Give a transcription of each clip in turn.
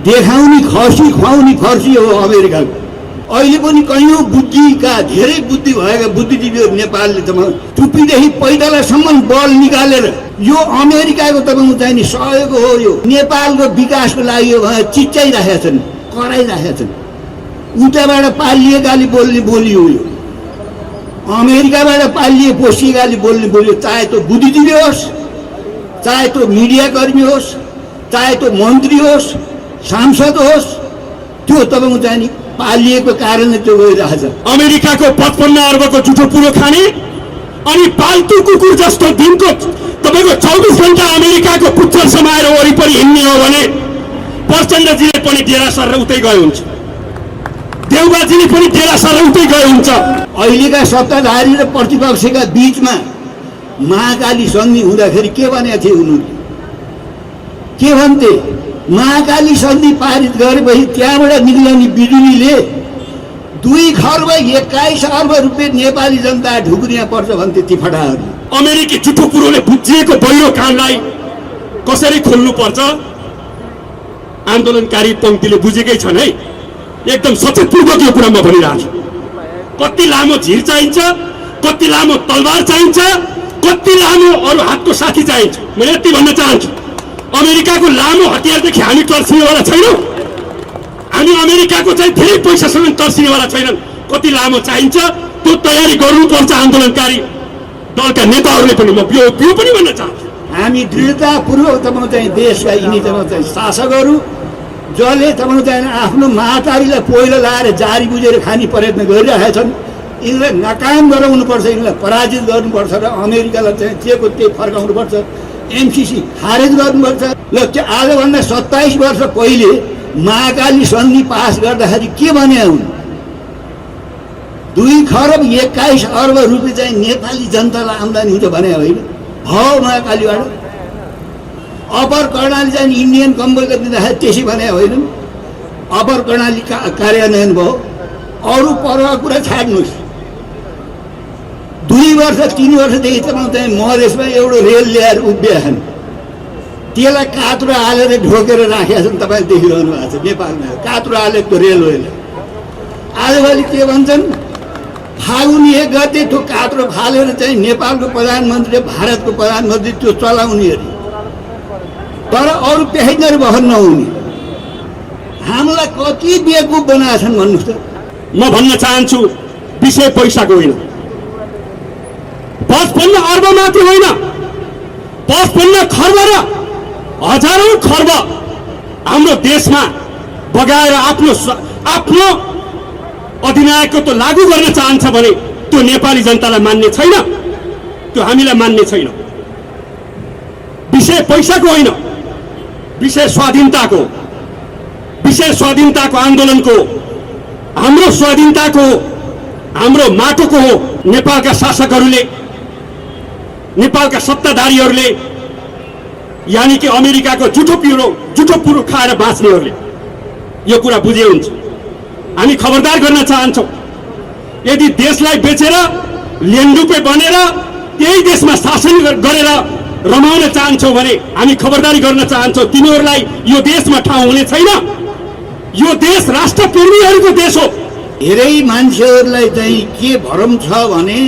देखाउने खसी खुवाउने फर्सी हो अमेरिकाको। अहिले पनि कैयौँ बुद्धिका धेरै बुद्धि भएका बुद्धिजीवीहरू नेपालले तपाईँ टुप्पीदेखि पैतालासम्म बल निकालेर यो अमेरिकाको तपाईँको चाहिने सहयोग हो, यो नेपालको विकासको लागि हो भनेर चिच्चाइराखेका छन्, कराइराखेका छन्। उताबाट पालिएकाले बोल्ने बोली हो यो, अमेरिकाबाट पालिए पोसिएकाले बोल्ने बोली हो। चाहे त्यो बुद्धिजीवी होस्, चाहे त्यो मिडियाकर्मी होस्, चाहे त्यो मन्त्री होस्, सांसद होस्, त्यो तपाईँको चाहिने पालिएको कारणले त्यो गइरहेछ। अमेरिकाको 55 अर्बको जुठो पुरो खाने अनि पाल्तु कुकुर जस्तो दिनको तपाईँको 24 घण्टा अमेरिकाको पुच्छर समाएर वरिपरि हिँड्ने हो भने प्रचण्डजीले पनि डेरा सरेर उतै गए हुन्छ, देउबाजीले पनि डेरा सरेर उतै गए हुन्छ। अहिलेका सत्ताधारी र प्रतिपक्षका बीचमा महाकाली सन्धि हुँदाखेरि के भनेको थियो उनीहरूले? के भन्थे? महाकाली सन्धि पारित गरेपछि त्यहाँबाट निक्लने बिजुलीले 2 खर्ब 21 अर्ब रुपियाँ नेपाली जनता ढुक्रिया पर्छ भन्थे ती फटाहरू। अमेरिकी जुठो कुरोले बुझिएको बहिरो कानलाई कसरी खोल्नु पर्छ आन्दोलनकारी पंक्तिले बुझेकै छन् है। एकदम सचेतपूर्वक यो कुरा म भनिरहेको छु। कति लामो झिर चाहिन्छ, कति लामो तलवार चाहिन्छ, कति लामो अरू हातको साथी चाहिन्छ। म यति भन्न चाहन्छु, अमेरिकाको लामो हतियारदेखि हामी तर्सिनेवाला छैनौँ। हामी अमेरिकाको चाहिँ धेरै पैसासँग तर्सिनेवाला छैनन्। कति लामो चाहिन्छ त्यो तयारी गर्नुपर्छ आन्दोलनकारी दलका नेताहरूले पनि। म यो पनि भन्न चाहन्छु, हामी दृढतापूर्वक तपाईँ चाहिँ देशका यिनी तपाईँ चाहिँ शासकहरू जसले तपाईँ चाहिँ आफ्नो महातारीलाई पहिलो लाएर जारी बुझेर खाने प्रयत्न गरिरहेका छन्, यिनलाई नाकाम गराउनुपर्छ, यिनलाई पराजित गर्नुपर्छ र अमेरिकालाई चाहिँ जेको त्यही फर्काउनुपर्छ। एमसिसी खारेज गर्नुपर्छ। ल त्यो आजभन्दा 27 वर्ष पहिले महाकाली सन्धि पास गर्दाखेरि के भने हुन्? 2 खर्ब 21 अर्ब रुपियाँ चाहिँ नेपाली जनतालाई आम्दानी हुन्छ भने होइन? भाउ महाकालीबाट अपर कर्णाली चाहिँ इन्डियन कम्पनीले दिँदाखेरि त्यसै भने होइन? अपर कर्णाली कार्यान्वयन भयो। अरू परवा कुरा छाड्नुहोस्। 2 वर्ष 3 वर्षदेखि तपाईँ चाहिँ मधेसमा एउटा रेल ल्याएर उभिएछन्, त्यसलाई कात्रो हालेर ढोकेर राखेका छन्। तपाईँ देखिरहनु भएको छ नेपालमा कात्रो हालेको रेल होइन। आजभोलि के भन्छन्? फागुन 1 गते त्यो कात्रो फालेर चाहिँ नेपालको प्रधानमन्त्री भारतको प्रधानमन्त्री त्यो चलाउने अरे, तर अरू प्यासेन्जर बहर नहुने। हामीलाई कति बेवकुफ बनाएका छन् भन्नुहोस् त। म भन्न चाहन्छु विषय पैसाको होइन, 55 अर्ब मात्र होइन, 55 खर्ब र हजारौं खर्ब हाम्रो देशमा बगाएर आफ्नो अधिनायकत्व लागू गर्न चाहन्छ भने त्यो नेपाली जनतालाई मान्ने छैन, त्यो हामीलाई मान्ने छैन। विषय पैसाको होइन, विषय स्वाधीनताको, विषय स्वाधीनताको आन्दोलनको, हाम्रो स्वाधीनताको, हाम्रो माटोको हो। नेपालका शासकहरूले, नेपालका सत्ताधारीहरूले, यानी कि अमेरिकाको जुठो पुरो खाएर बाँच्नेहरूले यो कुरा बुझे हुन्छ। हामी खबरदार गर्न चाहन्छौँ, यदि देशलाई बेचेर लेन्डुपे बनेर त्यही देशमा शासन गरेर रमाउन चाहन्छौ भने हामी खबरदारी गर्न चाहन्छौँ, तिनीहरूलाई यो देशमा ठाउँ हुने छैन। यो देश राष्ट्रप्रेमीहरूको देश हो। धेरै मान्छेहरूलाई चाहिँ के भरम छ भने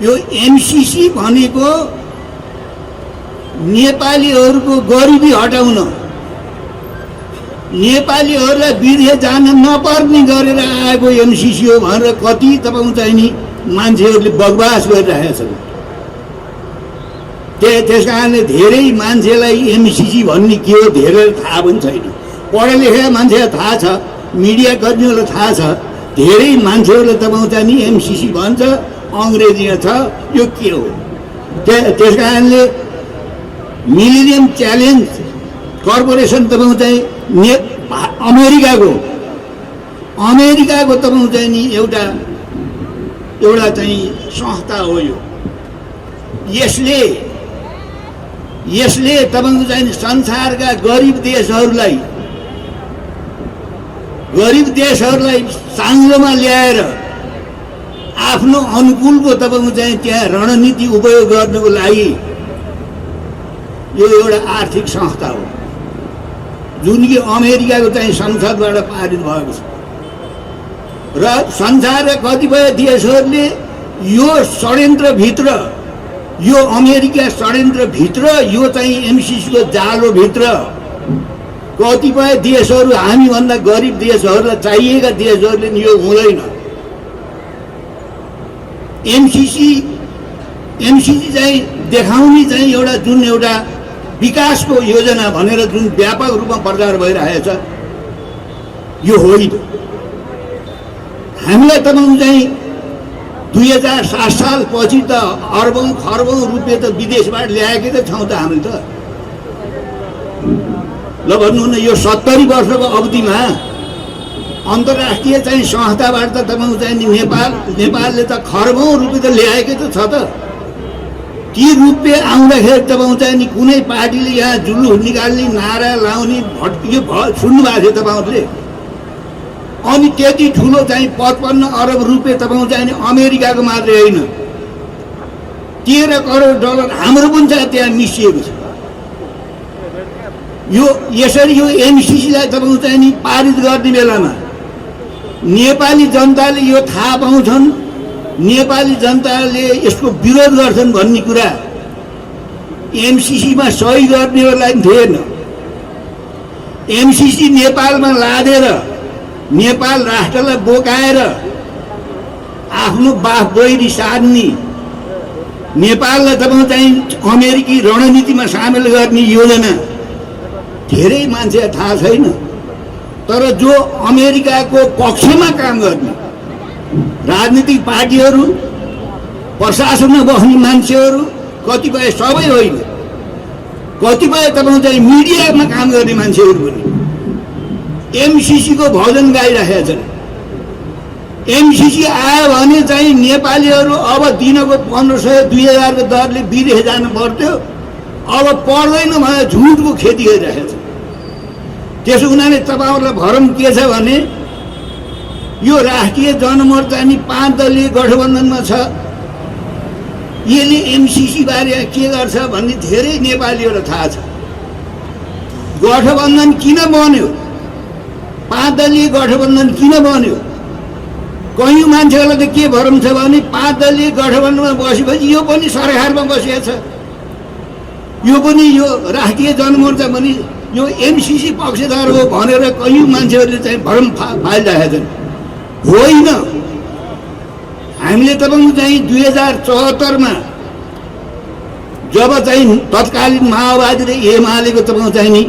यो एमसिसी भनेको नेपालीहरूको गरिबी हटाउन, नेपालीहरूलाई विदेश जान नपर्ने गरेर आएको एमसिसी हो भनेर कति तपाईँ चाहिँ नि मान्छेहरूले बकवास गरिरहेका छन्। त्यस कारणले धेरै मान्छेलाई एमसिसी भन्ने के हो धेरै थाहा पनि छैन। पढे लेखेका मान्छेलाई थाहा छ, मिडिया कर्मीहरूलाई थाहा छ, धेरै मान्छेहरूले तपाईँ चाहिँ नि एमसिसी भन्छ, अङ्ग्रेजीमा छ, यो के हो? त्यस कारणले मिलेनियम च्यालेन्ज कर्पोरेसन तपाईँ चाहिँ अमेरिकाको तपाईँ चाहिँ नि एउटा चाहिँ संस्था हो यो। यसले तपाईँको चाहिँ संसारका गरिब देशहरूलाई साङ्लोमा ल्याएर आफ्नो अनुकूलको तपाईँको चाहिँ त्यहाँ रणनीति उपयोग गर्नको लागि यो एउटा आर्थिक संस्था हो जुन कि अमेरिकाको चाहिँ संसदबाट पारित भएको छ र संसारका कतिपय देशहरूले यो षड्यन्त्रभित्र, यो अमेरिका षड्यन्त्रभित्र, यो चाहिँ एमसिसीको जालोभित्र कतिपय देशहरू, हामीभन्दा गरिब देशहरूलाई, चाहिएका देशहरूले नि यो हुँदैन। एमसिसी चाहिँ देखाउने चाहिँ एउटा जुन एउटा विकासको योजना भनेर जुन व्यापक रूपमा प्रचार भइरहेछ, यो होइन। हामीलाई तपाईँ चाहिँ 2007 सालपछि त अर्बौं खर्बौं रुपियाँ त विदेशबाट ल्याएकै त छौँ त हामी त। ल भन्नु न, यो 70 वर्षको अवधिमा अन्तर्राष्ट्रिय चाहिँ संस्थाबाट त तपाईँ चाहिँ नेपालले त खर्बौं रुपियाँ त ल्याएकै त छ त। ती रुपियाँ आउँदाखेरि तपाईँ चाहिँ नि कुनै पार्टीले यहाँ जुलुस निकाल्ने, नारा लाउने, भट्कियो सुन्नु भएको थियो तपाईँहरूले। अनि त्यति ठुलो चाहिँ 55 अरब रुपियाँ तपाईँ चाहिँ अमेरिकाको मात्रै होइन, 13 करोड डलर हाम्रो पनि चाहिँ त्यहाँ मिसिएको छ। यो यसरी यो एमसिसीलाई तपाईँ चाहिँ नि पारित गर्ने बेलामा नेपाली जनताले यो थाहा पाउँछन्, नेपाली जनताले यसको विरोध गर्छन् भन्ने कुरा एमसिसीमा सही गर्नेहरूलाई थिएन। एमसिसी नेपालमा लादेर नेपाल राष्ट्रलाई बोकाएर आफ्नो बाफ बहिनी सार्ने, नेपाललाई तपाईँ चाहिँ अमेरिकी रणनीतिमा सामेल गर्ने योजना धेरै मान्छेलाई थाहा छैन। तर जो अमेरिकाको पक्षमा काम गर्ने राजनीतिक पार्टीहरू, प्रशासनमा बस्ने मान्छेहरू, कतिपय, सबै होइन, कतिपय तपाईँ चाहिँ मिडियामा काम गर्ने मान्छेहरू पनि एमसिसीको भजन गाइरहेका छन्। एमसिसी आयो भने चाहिँ नेपालीहरू अब दिनको 1500-2000 को दरले विदेश जानु पर्थ्यो, अब पर्दैन भने झुटको खेती गरिरहेका छन्। त्यसो हुनाले तपाईँहरूलाई भरम के छ भने यो राष्ट्रिय जनमोर्चा नि 5 दलीय गठबन्धनमा छ। यसले एमसिसी बारे के गर्छ भन्ने धेरै नेपालीहरूलाई थाहा छ। गठबन्धन किन बन्यो, 5 दलीय गठबन्धन किन बन्यो? कयौँ मान्छेहरूलाई त के भरम छ भने 5 दलीय गठबन्धनमा बसेपछि यो पनि सरकारमा बसेको छ, यो पनि यो राष्ट्रिय जनमोर्चा पनि यो एमसिसी पक्षधर हो भनेर कयौँ मान्छेहरूले चाहिँ भरम फालिरहेका छन्। होइन, हामीले तपाईँको चाहिँ 2074 मा जब चाहिँ तत्कालीन माओवादी र एमालेको तपाईँको चाहिँ नि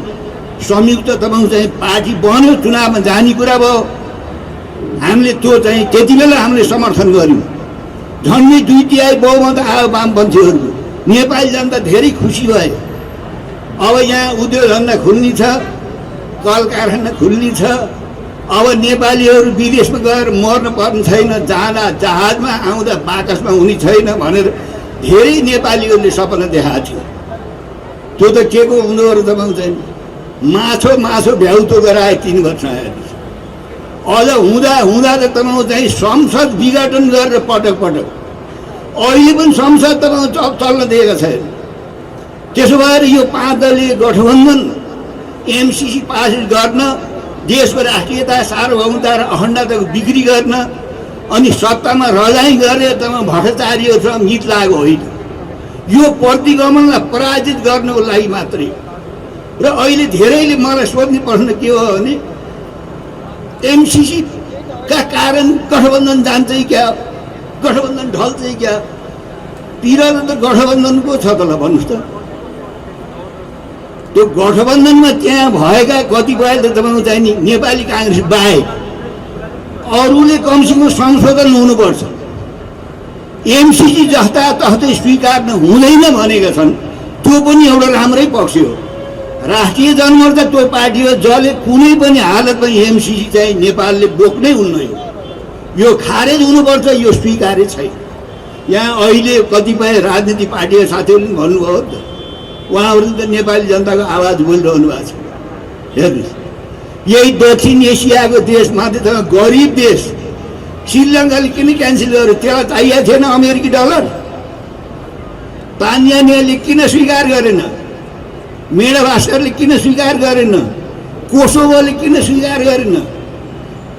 संयुक्त तपाईँको चाहिँ पार्टी बन्यो, चुनावमा जाने कुरा भयो, हामीले त्यो चाहिँ त्यति बेला हामीले समर्थन गऱ्यौँ। झन्डै 2/3 बहुमत आयो वामपन्थीहरूको। नेपाली जनता धेरै खुसी भए। अब यहाँ उद्योग धन्दा खुल्ने छ, कल कारखाना खुल्ने छ, अब नेपालीहरू विदेशमा गएर मर्न पर्ने छैन, जाँदा जहाजमा आउँदा बाकसमा हुने छैन भनेर धेरै नेपालीहरूले सपना देखाएको थियो। त्यो त के को हुँदो रहेछ तपाईँ चाहिँ माछो भ्याउतो गराए 3 वर्ष आएपछि। अझ हुँदा त तपाईँ चाहिँ संसद विघटन गरेर पटक अहिले पनि संसद तपाईँ चल्न दिएका छैन। त्यसो भएर यो 5 दलीय गठबन्धन एमसिसी पास गर्न, देशको राष्ट्रियता, सार्वभौमता र अखण्डताको बिक्री गर्न अनि सत्तामा रजाइ गरेर तपाईँ भ्रष्टाचारीहरूसँग मित लागेको होइन। यो प्रतिगमनलाई पराजित गर्नको लागि मात्रै। र अहिले धेरैले मलाई सोध्ने प्रश्न के हो भने एमसिसी का कारण गठबन्धन जान्छ क्या, गठबन्धन ढल्छ क्या? पिरानो त गठबन्धनको छ त, ल भन्नुहोस् त। त्यो गठबन्धनमा त्यहाँ भएका कतिपय त तपाईँको चाहिँ नि नेपाली काङ्ग्रेस बाहेक अरूले कमसेकम संशोधन हुनुपर्छ। एमसिसी जस्ता तस्तै स्वीकार्न हुँदैन भनेका छन्, त्यो पनि एउटा राम्रै पक्ष हो। राष्ट्रिय जनमोर्चा त्यो पार्टी हो जसले कुनै पनि हालतमा एमसिसी चाहिँ नेपालले बोक्नै हुन्न। यो खारेज हुनुपर्छ, यो स्वीकार्य छैन। यहाँ अहिले कतिपय राजनीतिक पार्टीका साथीहरूले पनि भन्नुभयो त, उहाँहरू त नेपाली जनताको आवाज बोलिरहनु भएको छ। हेर्नुहोस्, यही दक्षिण एसियाको देशमाथि त गरिब देश श्रीलङ्काले किन क्यान्सल गर्यो? त्यसलाई चाहिएको थिएन अमेरिकी डलर? तान्जानियाले किन स्वीकार गरेन? मेडा भास्करले किन स्वीकार गरेन? कोसोभोले किन स्वीकार गरेन?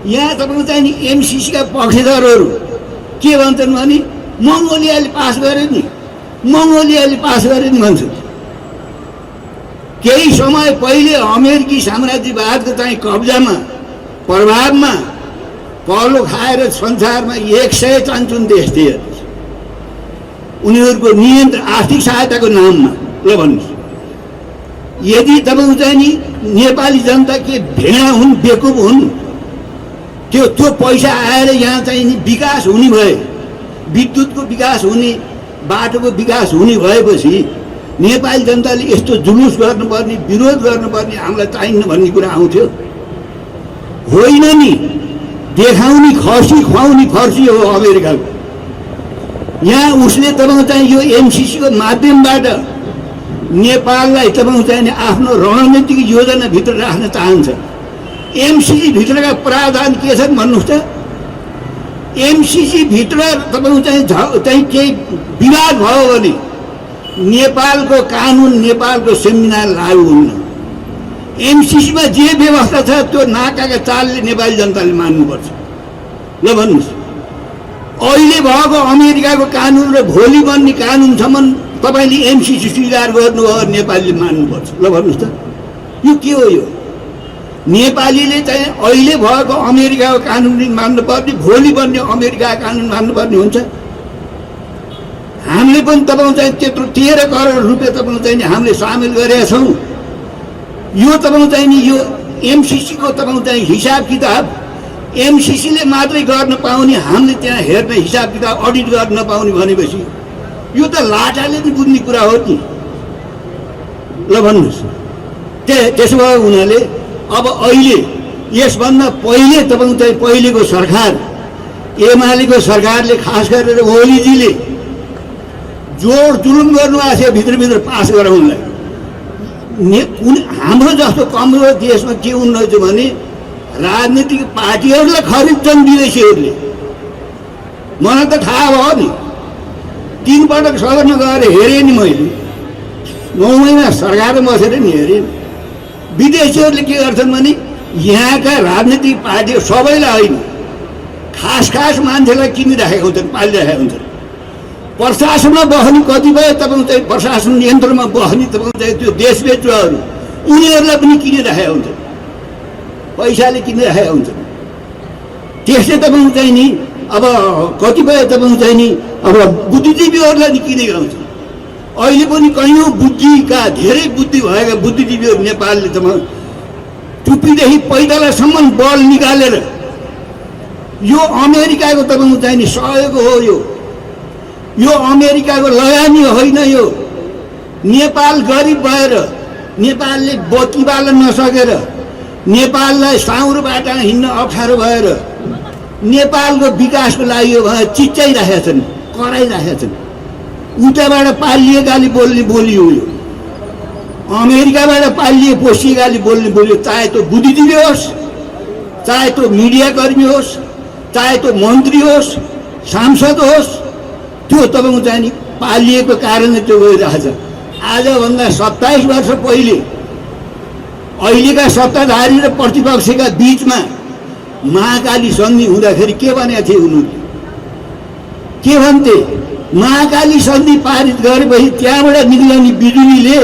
यहाँ तपाईँको चाहिँ नि एमसिसीका पक्षधरहरू के भन्छन् भने मङ्गोलियाले पास गरे नि, मङ्गोलियाले पास गरे नि भन्छन्। केही समय पहिले अमेरिकी साम्राज्यवादको चाहिँ कब्जामा प्रभावमा पहलो खाएर संसारमा 100 चान्चुन देश थिए उनीहरूको नियन्त्रण आर्थिक सहायताको नाममा। ल भन्नुहोस्, यदि तपाईँको चाहिँ नि नेपाली जनता के भेडा हुन्, बेकुब हुन्? त्यो पैसा आएर यहाँ चाहिँ नि विकास हुने भए, विद्युतको विकास हुने, बाटोको विकास हुने भएपछि नेपाली जनताले यस्तो जुलुस गर्नुपर्ने, विरोध गर्नुपर्ने, हामीलाई चाहिन्न भन्ने कुरा आउँथ्यो? होइन नि, देखाउने खसी खुवाउने फर्सी हो अमेरिकाको। यहाँ उसले तपाईँको चाहिँ यो एमसिसीको माध्यमबाट नेपाललाई तपाईँको चाहिँ आफ्नो रणनीतिक योजनाभित्र राख्न चाहन्छ। एमसिसी भित्रका प्रावधान के छन् भन्नुहोस् त? एमसिसी भित्र तपाईँको चाहिँ केही विवाद भयो भने नेपालको कानुन, नेपालको संविधान लागू हुन्न। एमसिसीमा जे व्यवस्था छ त्यो नाकाका चालले नेपाली जनताले मान्नुपर्छ। ल भन्नुहोस्, अहिले भएको अमेरिकाको कानुन र भोलि बन्ने कानुनसम्म तपाईँले एमसिसी स्वीकार गर्नुभयो नेपालीले मान्नुपर्छ। ल भन्नुहोस् त, यो के हो? यो नेपालीले चाहिँ अहिले भएको अमेरिकाको कानुन मान्नुपर्ने, भोलि बन्ने अमेरिकाको कानुन मान्नुपर्ने हुन्छ? हामीले पनि तपाईँको चाहिँ त्यत्रो 13 करोड रुपियाँ तपाईँको चाहिँ हामीले सामेल गरेका छौँ। यो तपाईँको चाहिँ नि यो एमसिसीको तपाईँको चाहिँ हिसाब किताब एमसिसीले मात्रै गर्न पाउने, हामीले त्यहाँ हेर्ने हिसाब किताब अडिट गर्न नपाउने भनेपछि यो त लाटाले नि बुझ्ने कुरा हो नि। ल भन्नुहोस्, त्यसो भए उनीहरूले अब अहिले यसभन्दा पहिले तपाईँको चाहिँ पहिलेको सरकार, एमालेको सरकारले खास गरेर ओलीजीले जोड जुलुम गर्नुभएको थियो भित्रभित्र पास गराउनलाई। हाम्रो जस्तो कमजोर देशमा के हुनु रहेछ भने राजनीतिक पार्टीहरूलाई खरिदछन् विदेशीहरूले। मलाई त थाहा भयो नि, 3 पटक सदनमा गएर हेरेँ नि मैले, 9 महिना सरकारमा बसेर नि हेरेँ। विदेशीहरूले के गर्छन् भने यहाँका राजनीतिक पार्टीहरू सबैलाई होइन, खास मान्छेलाई किनिराखेका हुन्छन्, पालिराखेका हुन्छन्। प्रशासनमा बस्ने कतिपय तपाईँको चाहिँ प्रशासन यन्त्रमा बस्ने तपाईँको चाहिँ त्यो देशवेचुवाहरू उनीहरूलाई पनि किनिराखेका हुन्छन्, पैसाले किनिराखेका हुन्छन्। त्यसले तपाईँको चाहिँ नि अब कतिपय तपाईँको चाहिँ नि अब बुद्धिजीवीहरूलाई नि किनेका हुन्छन्। अहिले पनि कैयौँ बुद्धिका, धेरै बुद्धि भएका बुद्धिजीवीहरू नेपालले तपाईँ टुप्पीदेखि पैतालासम्म बल निकालेर यो अमेरिकाको तपाईँको चाहिँ नि सहयोग हो। यो अमेरिकाको लगानी होइन। यो नेपाल गरिब भएर, नेपालले बत्ती बाल्न नसकेर, नेपाललाई साउरोबाट हिँड्न अप्ठ्यारो भएर नेपालको विकासको लागि यो भएर चिच्चाइराखेका छन्, कराइराखेका छन्। उताबाट पालिएकाले बोल्ने बोली हो यो, अमेरिकाबाट पालिए पोसिएकाले बोल्ने बोली हो। चाहे त्यो बुद्धिजीवी होस्, चाहे त्यो मिडियाकर्मी होस्, चाहे त्यो मन्त्री होस्, सांसद होस्, त्यो तपाईँको चाहिँ नि पालिएको कारणले त्यो गइरहेछ। आजभन्दा 27 वर्ष पहिले अहिलेका सत्ताधारी र प्रतिपक्षका बिचमा महाकाली सन्धि हुँदाखेरि के भनेका थिए उनीहरूले? के भन्थे? महाकाली सन्धि पारित गरेपछि त्यहाँबाट निक्लने बिजुलीले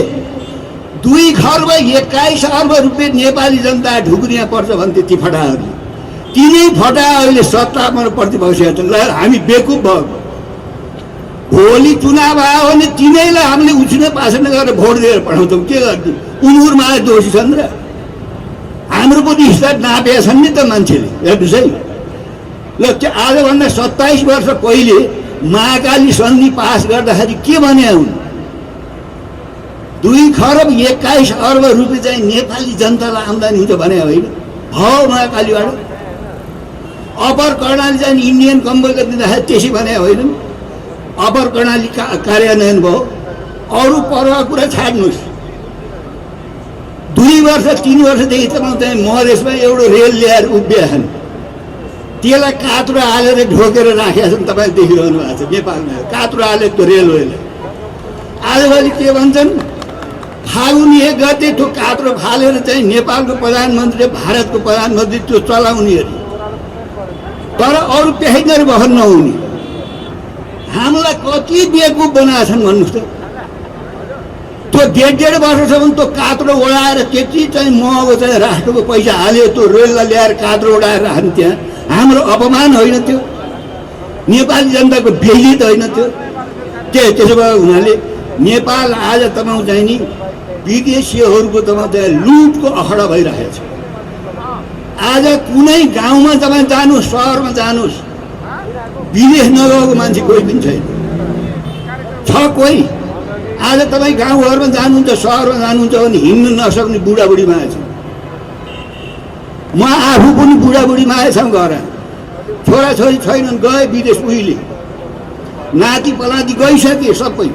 2 खर्ब 21 अर्ब रुपियाँ नेपाली जनता ढुक्रिया पर्छ भन्थे ती फटाहरूले। तिनै फटा अहिले सत्तामा प्रतिपक्ष छन्। ल हामी बेकुब भएको, भोलि चुनाव आयो भने तिनैलाई हामीले उछिन पासन गरेर भोट दिएर पठाउँछौँ। के गर्छौँ? उनीहरूमा दोषी छन् र हाम्रो पनि स्तर नापेका छन् नि त मान्छेले। हेर्नुहोस् है, ल त्यो आजभन्दा 27 वर्ष पहिले महाकाली सन्धि पास गर्दाखेरि के भने हुन्? 2 खर्ब 21 अर्ब रुपियाँ चाहिँ नेपाली जनतालाई आम्दानी हुन्छ भने होइन? हो महाकालीबाट अपर कर्णाली चाहिँ इन्डियन कम्पनीले दिँदाखेरि त्यसै भने होइन? अपर कर्णाली कार्यान्वयन भयो। अरू परवा कुरा छाड्नुहोस्। 2 वर्ष 3 वर्षदेखि तपाईँ चाहिँ मधेसमा एउटा रेल ल्याएर उभिएका छन्, त्यसलाई कात्रो हालेर ढोकेर राखेका छन्। तपाईँले देखिरहनु भएको छ नेपालमा कात्रो हालेको रेलवेलाई। आजभोलि के भन्छन्? फागुन 1 गते त्यो कात्रो फालेर चाहिँ नेपालको प्रधानमन्त्रीले भारतको प्रधानमन्त्री त्यो चलाउने अरे, तर अरू प्यासेन्जर बहर नहुने। हामीलाई कति बेवकुफ बनाएका छन् भन्नुहोस् त। त्यो 1.5 वर्षसम्म त्यो कात्रो ओढाएर त्यति चाहिँ महँगो चाहिँ राष्ट्रको पैसा हाल्यो, त्यो रेललाई ल्याएर कात्रो ओढाएर राख्ने, त्यहाँ हाम्रो अपमान होइन त्यो? नेपाली जनताको बेइज्जत होइन त्यो? त्यसो भए हुनाले नेपाल आज तपाईँ चाहिँ नि विदेशीहरूको तपाईँ चाहिँ लुटको अखडा भइरहेको छ। आज कुनै गाउँमा तपाईँ जानुहोस्, सहरमा जानुहोस्, विदेश नगएको मान्छे कोही पनि छैन। छ कोही? आज तपाईँ गाउँघरमा जानुहुन्छ, सहरमा जानुहुन्छ भने हिँड्न नसक्ने बुढाबुढी माया छ। म आफू पनि बुढाबुढी माया छौँ। घर छोराछोरी छैनन्, गए विदेश उहिले, नाति पलाती गइसके सबै।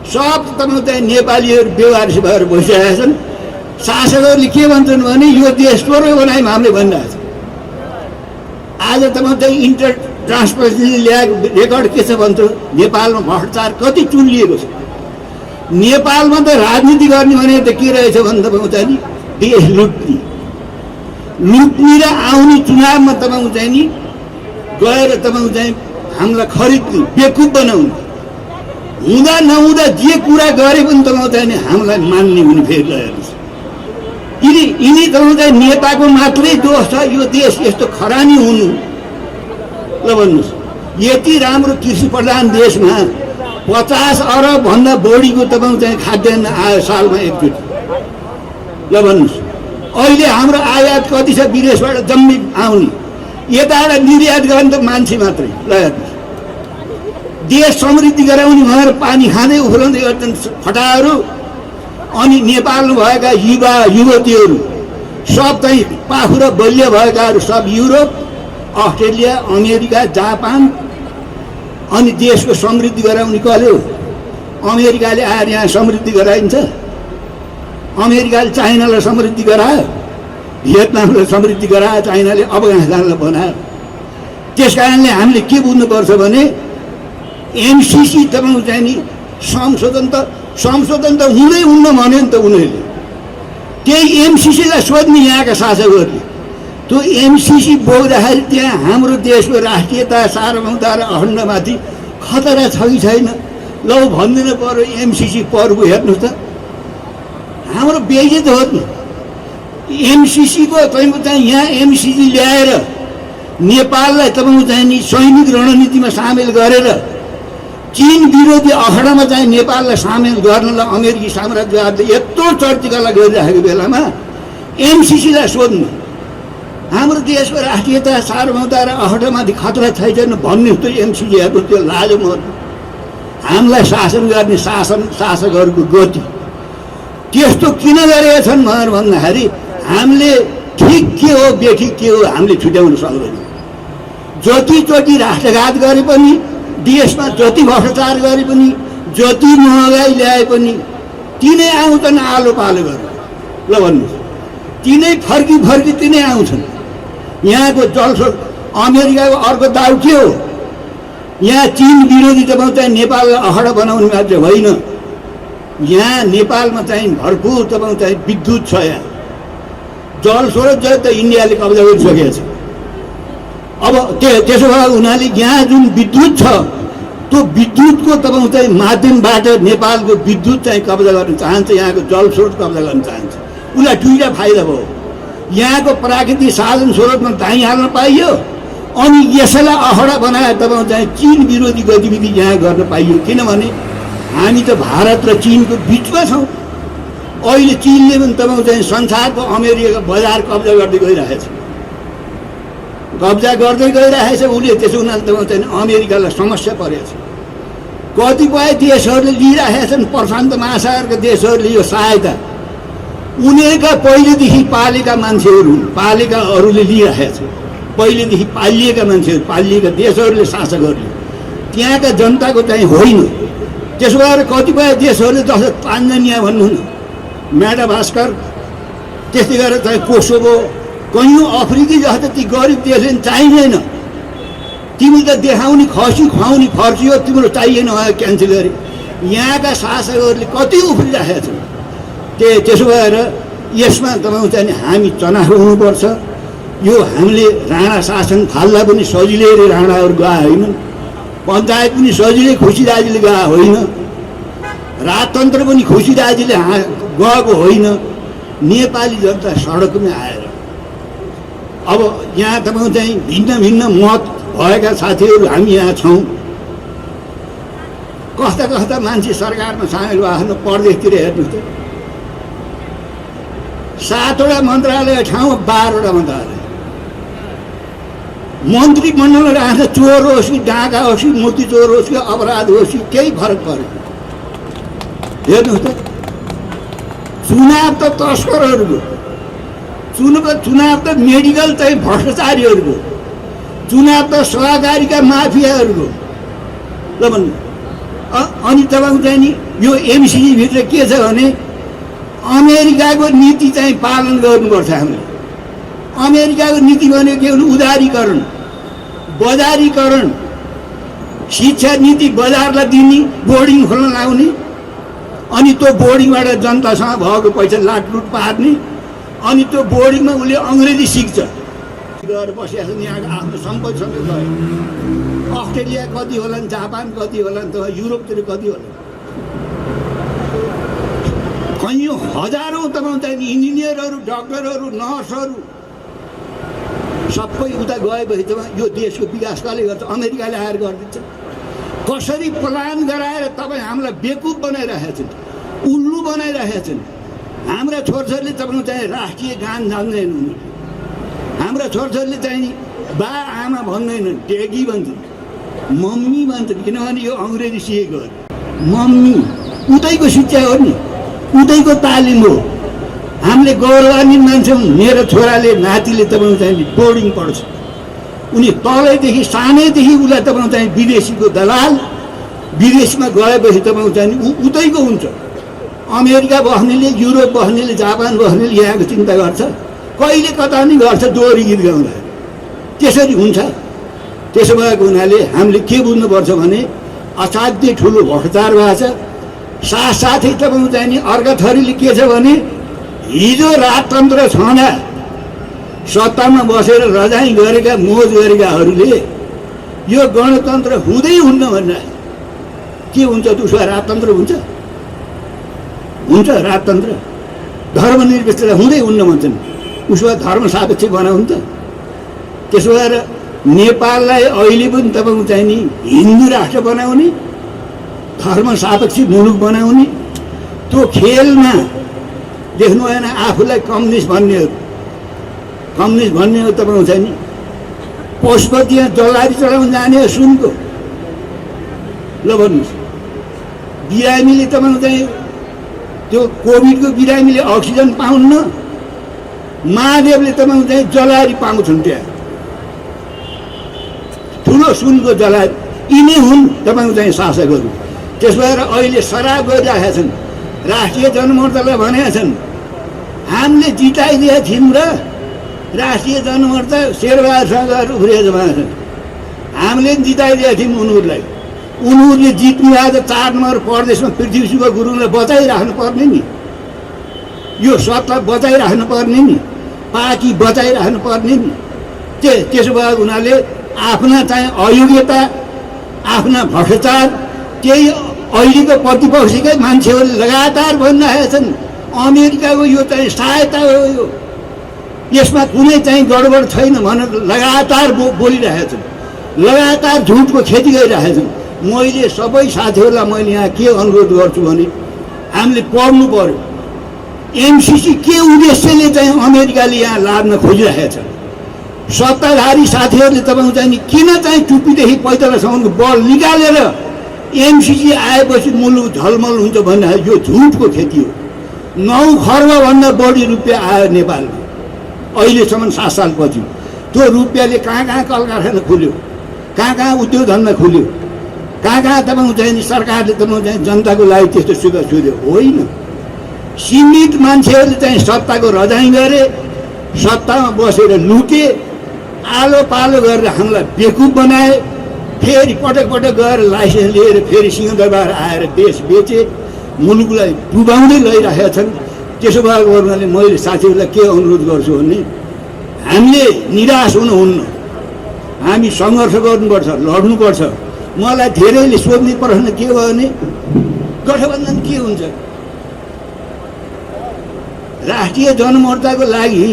सब तपाईँ चाहिँ नेपालीहरू बेवारिस भएर बसिरहेका छन्। शासकहरूले के भन्छन् भने यो देश तोरै बनायौँ हामीले भनिरहेको छ। आज तपाईँ चाहिँ इन्टर ट्रान्सपरेन्सीले ल्याएको रेकर्ड के छ भन्छ, नेपालमा भ्रष्टाचार कति चुलिएको छ। नेपालमा त राजनीति गर्ने भने त के रहेछ भने तपाईँ चाहिँ नि देश लुट्ने र आउने चुनावमा तपाईँ चाहिँ नि गएर तपाईँ चाहिँ हामीलाई खरिद्ने, बेवकुफ बनाउने, हुँदा नहुँदा जे कुरा गरे पनि तपाईँ चाहिँ नि हामीलाई मान्ने हुने फेरि गएर यिनी तपाईँ चाहिँ नेताको मात्रै दोष छ। यो देश यस्तो खरानी हुनु, ल भन्नुहोस्, यति राम्रो कृषि प्रधान देशमा 50 अरब भन्दा बढीको तपाईँ चाहिँ खाद्यान्न आयो सालमा एकचोटि, ल भन्नुहोस्। अहिले हाम्रो आयात कति छ विदेशबाट जम्मी आउने, यताबाट निर्यात गर्ने त मान्छे मात्रै। ल हेर्नुहोस्, देश समृद्धि गराउने भनेर पानी खाँदै उफ्राउँदै गर्छन् फटाहरू। अनि नेपालमा भएका युवा युवतीहरू सब चाहिँ पाखुरा बलिया भएकाहरू सब युरोप, अस्ट्रेलिया, अमेरिका, जापान। अनि देशको समृद्धि गराउने कसले हो? अमेरिकाले आएर यहाँ समृद्धि गराइन्छ? अमेरिकाले चाइनालाई समृद्धि गरायो, भियतनामलाई समृद्धि गरायो, चाइनाले अफगानिस्तानलाई बनायो। त्यस कारणले हामीले के बुझ्नुपर्छ भने एमसिसी तपाईँ चाहिँ नि संशोधन त हुँदै हुन्न भन्यो नि त उनीहरूले। त्यही एमसिसीलाई सोध्ने यहाँका शासकहरूले। त्यो एमसिसी बोक्दाखेरि त्यहाँ हाम्रो देशको राष्ट्रियता, सार्वभौमता र अखण्डमाथि खतरा छ कि छैन? ल भन्दिनु पर्यो एमसिसी पर्व हेर्नुहोस् त, हाम्रो बेइज्जत हो नि। एमसिसीको तपाईँको चाहिँ यहाँ एमसिसी ल्याएर नेपाललाई तपाईँको चाहिँ नि सैनिक रणनीतिमा सामेल गरेर चीन विरोधी अखडामा चाहिँ नेपाललाई सामेल गर्नलाई अमेरिकी साम्राज्यवादले यत्रो चर्चिकला गरिराखेको बेलामा एमसिसीलाई सोध्नु हाम्रो देशको राष्ट्रियता, सार्वभौमता र अखडामाथि खतरा छैन भन्ने जस्तो एमसिसीहरूको त्यो लाजो मर्नु। हामीलाई शासन गर्ने शासकहरूको गति त्यस्तो किन गरेका छन् भनेर भन्दाखेरि हामीले ठिक के हो बेठिक के हो हामीले छुट्याउन सक्दैनौँ। जतिचोटि राष्ट्रघात गरे पनि, देशमा जति भ्रष्टाचार गरे पनि, जति महँगाई ल्याए पनि तिनै आउँछन् आलो पालो गरेर। ल भन्नुहोस्, तिनै फर्की तिनै आउँछन्। यहाँको जलस्रोत अमेरिकाको अर्को दाउ के हो? यहाँ चीन विरोधी तपाईँ चाहिँ नेपाललाई अखडा बनाउने मात्र होइन, यहाँ नेपालमा चाहिँ भरपुर तपाईँ चाहिँ विद्युत छ। यहाँ जलस्रोत जति त इन्डियाले कब्जा गरिसकेको छ। अब त्यसो भए हुनाले यहाँ जुन विद्युत छ त्यो विद्युतको तपाईँ चाहिँ माध्यमबाट नेपालको विद्युत चाहिँ कब्जा गर्न चाहन्छ, यहाँको जलस्रोत कब्जा गर्न चाहन्छ। उसलाई दुईवटा फाइदा भयो, यहाँको प्राकृतिक साधन स्रोतमा दाइँ हाल्न पाइयो, अनि यसैलाई अखडा बनाएर तपाईँ चाहिँ चीन विरोधी गतिविधि यहाँ गर्न पाइयो। किनभने हामी त भारत र चीनको बिचमा छौँ। अहिले चीनले पनि तपाईँ चाहिँ संसारको अमेरिकाको बजार कब्जा गर्दै गइरहेछ, उसले। त्यसो हुनाले तपाईँ चाहिँ अमेरिकालाई समस्या परेको छ। कतिपय देशहरूले लिइरहेका छन्, प्रशान्त महासागरका देशहरूले यो सहायता उनीहरूका पहिलेदेखि पालेका मान्छेहरू हुन्, पालेका अरूले लिइरहेका छन्। पहिलेदेखि पालिएका मान्छेहरू, पालिएका देशहरूले, शासकहरूले, त्यहाँका जनताको चाहिँ होइन। त्यसो भएर कतिपय देशहरूले जस्तो तान्जानिया भन्नु न, म्याडागास्कर, त्यस्तै गरेर चाहिँ कोसोभो, कयौँ अफ्रिकी जस्तो ती गरिब देशले चाहिँदैन। तिमी त देखाउने खसी खुवाउने फर्सी हो, तिम्रो चाहिएन क्यान्सल गरे। यहाँका शासकहरूले कति उफ्रिराखेका छन्। त्यसो भएर यसमा तपाईँको चाहिँ हामी चनाखो हुनुपर्छ। यो हामीले राणा शासन थाल्दा पनि सजिलै राणाहरू गए होइनन्, पञ्चायत पनि सजिलै खुसीराजीले गए होइन, राजतन्त्र पनि खुसीराजीले गएको होइन, नेपाली जनता सडकमै आएर। अब यहाँ तपाईँको चाहिँ भिन्न भिन्न मत भएका साथीहरू हामी यहाँ छौँ। कस्ता कस्ता मान्छे सरकारमा सामेल भएको परदेशतिर हेर्नुहोस् त, 7वटा मन्त्रालय ठाउँमा 12वटा मन्त्रालय, मन्त्रीमण्डल राख्दा चोर होस् कि डाका होस् कि मूर्ति चोर होस् कि अपराध होस् कि केही फरक परेन। हेर्नुहोस् त, चुनाव त तस्करहरूको, चुनाव त मेडिकल चाहिँ भ्रष्टाचारीहरूको, चुनाव त सहकारीका माफियाहरूको। ल भन्नु, अनि तपाईँको चाहिँ नि यो एमसिसीभित्र के छ भने अमेरिकाको नीति चाहिँ पालन गर्नुपर्छ हामीले। अमेरिकाको नीति भनेको के भने उदारीकरण, बजारीकरण, शिक्षा नीति बजारलाई दिने, बोर्डिङ खोल्न लाउने, अनि त्यो बोर्डिङबाट जनतासँग भएको पैसा लाटलुट पार्ने, अनि त्यो बोर्डिङमा उसले अङ्ग्रेजी सिक्छ। गएर बसिया छन्, यहाँ आफ्नो सम्पत्तिसँग गयो। अस्ट्रेलिया कति होलान्, जापान कति होलान्, त युरोपतिर कति होला, कैयौँ हजारौँ तपाईँको चाहिँ इन्जिनियरहरू, डक्टरहरू, नर्सहरू सबै उता गएपछि त यो देशको विकास कसले गर्छ? अमेरिकाले आएर गरिदिन्छ। कसरी प्लान गराएर तपाईँ हामीलाई बेकुफ बनाइरहेका छन्, उल्लु बनाइरहेका छन्। हाम्रा छोरछोरीले तपाईँको चाहिँ राष्ट्रिय गान जान्दैनन्, हाम्रा छोरछोरीले चाहिँ बा आमा भन्दैनन्, टेगी भन्छन्, मम्मी भन्छन्, किनभने यो अङ्ग्रेजी सिकेको हो। मम्मी उतैको शिक्षा हो नि, उतैको तालिम हो। हामीले गौरवान्वित मान्छौँ, मेरो छोराले नातिले तपाईँको चाहिँ बोर्डिङ पढ्छ, उनी तलैदेखि सानैदेखि उसलाई तपाईँको चाहिँ विदेशीको दलाल, विदेशमा गएपछि तपाईँको चाहिँ उतैको हुन्छ। अमेरिका बस्नेले, युरोप बस्नेले, जापान बस्नेले यहाँको चिन्ता गर्छ, कहिले कता नि गर्छ दोहोरी गीत गाउँदा। त्यसरी हुन्छ। त्यसो भएको हुनाले हामीले के बुझ्नुपर्छ भने असाध्यै ठुलो भ्रष्टाचार भएको छ। साथसाथै तपाईँको चाहिँ नि अर्का थरीले के छ भने हिजो राजतन्त्र छँदा सत्तामा बसेर रजाइ गरेका, मोज गरेकाहरूले यो गणतन्त्र हुँदै हुन्न भनेर के हुन्छ? त उसो राजतन्त्र हुन्छ? हुन्छ राजतन्त्र? धर्मनिरपेक्षता हुँदै हुन्न भन्छन्, उसो भए धर्म सापेक्ष बनाउनु त। त्यसो भएर नेपाललाई अहिले पनि तपाईँको चाहिँ नि हिन्दू राष्ट्र बनाउने, धर्म सापेक्ष मुलुक बनाउने, त्यो खेलमा देख्नु भएन। आफूलाई कम्युनिस्ट भन्नेहरू तपाईँको चाहिँ नि पशुपतिमा जलारी चढाउन जाने सुनको। ल भन्नुहोस्, बिरामीले तपाईँको चाहिँ त्यो कोभिडको बिरामीले अक्सिजन पाउन्न, महादेवले तपाईँको चाहिँ जलारी पाउँछन्। त्यहाँ ठुलो सुनको जलारी यिनै हुन् तपाईँको चाहिँ शासकहरू। त्यस भएर अहिले सराप गरिरहेका छन्। राष्ट्रिय जनमोर्चालाई भनेका छन् हामीले जिताइदिएका थियौँ र राष्ट्रिय जनमोर्चा शेरबहादुरसँग उफ्रिएछ भनेका छन्। हामीले पनि जिताइदिएका थियौँ उनीहरूलाई। उनीहरूले जित्नु आज 4 नम्बर प्रदेशमा पृथ्वीशिव गुरुङलाई बचाइराख्नु पर्ने नि, यो सत्ता बचाइराख्नु पर्ने नि, पार्टी बचाइराख्नु पर्ने नि। त्यसो भएको हुनाले आफ्ना चाहिँ अयोग्यता, आफ्ना भ्रष्टाचार केही अहिलेको प्रतिपक्षकै मान्छेहरूले लगातार भनिरहेका छन् अमेरिकाको यो चाहिँ सहायता हो, यो यसमा कुनै चाहिँ गडबड छैन भनेर लगातार बोलिरहेका छन्, लगातार झुटको खेती गरिरहेका छन्। मैले सबै साथीहरूलाई मैले यहाँ के अनुरोध गर्छु भने हामीले पढ्नु पर्यो, एमसिसी के उद्देश्यले चाहिँ अमेरिकाले यहाँ लाद्न खोजिरहेका छ। सत्ताधारी साथीहरूले तपाईँको चाहिँ किन चाहिँ टुप्पीदेखि पैतालासम्मको बल निकालेर एमसिसी आएपछि मुलुक झलमल हुन्छ भन्ने यो झुटको खेती हो। 9 खर्बभन्दा बढी रुपियाँ आयो नेपालमा अहिलेसम्म 7 सालपछि। त्यो रुपियाँले कहाँ कहाँ कल कारखाना खुल्यो, कहाँ कहाँ उद्योग धन्दा खुल्यो, कहाँ कहाँ तपाईँको चाहिँ सरकारले तपाईँको चाहिँ जनताको लागि त्यस्तो सुविधा सुर्यो होइन। सीमित मान्छेहरूले चाहिँ सत्ताको रजाइ गरे, सत्तामा बसेर लुटे, आलो पालो गरेर हामीलाई बेकुफ बनाए। फेरि पटक पटक गएर लाइसेन्स लिएर फेरि सिंहदरबार आएर देश बेचे, मुलुकलाई डुबाउँदै लैरहेका छन्। त्यसो भएको हुनाले मैले साथीहरूलाई के अनुरोध गर्छु भने हामीले निराश हुनुहुन्न, हामी सङ्घर्ष गर्नुपर्छ, लड्नुपर्छ। मलाई धेरैले सोध्ने प्रश्न के भयो भने गठबन्धन के हुन्छ? राष्ट्रिय जनमोर्चाको लागि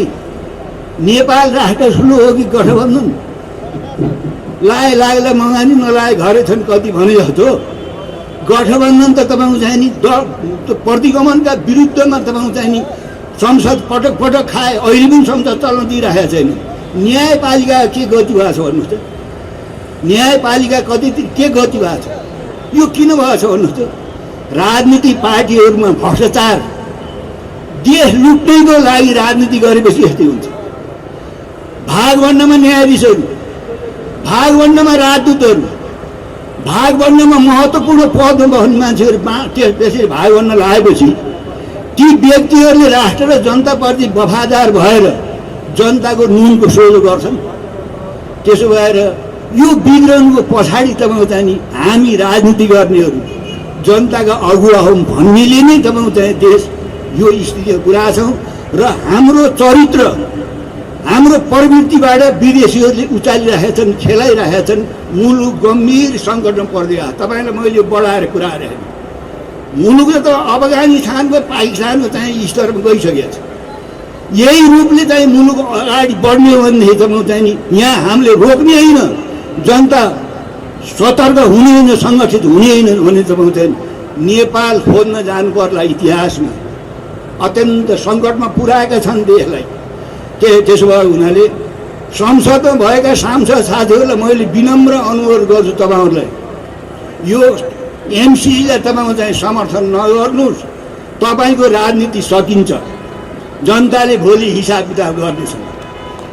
नेपाल राष्ट्र ठुलो हो कि गठबन्धन? लाए लाग्दा मगानी नलाए घरै छन् कति भने जस्तो गठबन्धन त तपाईँको चाहिँ नि प्रतिगमनका विरुद्धमा तपाईँको चाहिँ नि संसद पटक पटक खाए, अहिले पनि संसद चल्न दिइरहेको छैन। न्यायपालिका के गति भएको छ भन्नुहोस् त? न्यायपालिका कति के गति भएको छ? यो किन भएको छ भन्नुहोस् त? राजनीतिक पार्टीहरूमा भ्रष्टाचार, देश लुट्नेको लागि राजनीति गरेपछि यस्तै हुन्छ। भागभण्डमा न्यायाधीशहरू, भागभण्डमा राजदूतहरू, भागभण्डमा महत्त्वपूर्ण पदमा बस्ने मान्छेहरू त्यसरी भागभण्ड लगाएपछि ती व्यक्तिहरूले राष्ट्र र जनताप्रति वफादार भएर जनताको नुनको सोझो गर्छन्। त्यसो भएर यो विग्रहको पछाडि तपाईँको चाहिँ नि हामी राजनीति गर्नेहरू जनताका अगुवा हौँ भन्नेले नै तपाईँको चाहिँ देश यो स्थितिमा पुऱ्याएको छौँ। र हाम्रो चरित्र, हाम्रो प्रवृत्तिबाट विदेशीहरूले उचालिरहेका छन्, खेलाइरहेका छन्। मुलुक गम्भीर सङ्कटमा पर्दै आयो। तपाईँलाई मैले बढाएर कुरा गरेँ, मुलुकले त अफगानिस्तानको पाकिस्तानको चाहिँ स्तरमा गइसकेको छ। यही रूपले चाहिँ मुलुक अगाडि बढ्ने हो भनेदेखि तपाईँको चाहिँ नि यहाँ हामीले रोक्ने होइन, जनता सतर्क हुने होइन, सङ्गठित हुने होइन भने तपाईँको चाहिँ नेपाल खोज्न जानु पर्ला। इतिहासमा अत्यन्त सङ्कटमा पुर्याएका छन् देशलाई। त्यसो भएको हुनाले संसदमा भएका सांसद साथीहरूलाई मैले विनम्र अनुरोध गर्छु, तपाईँहरूलाई यो एमसिसीलाई तपाईँको चाहिँ समर्थन नगर्नुहोस्। तपाईँको राजनीति सकिन्छ, जनताले भोलि हिसाब किताब गर्नेछन्।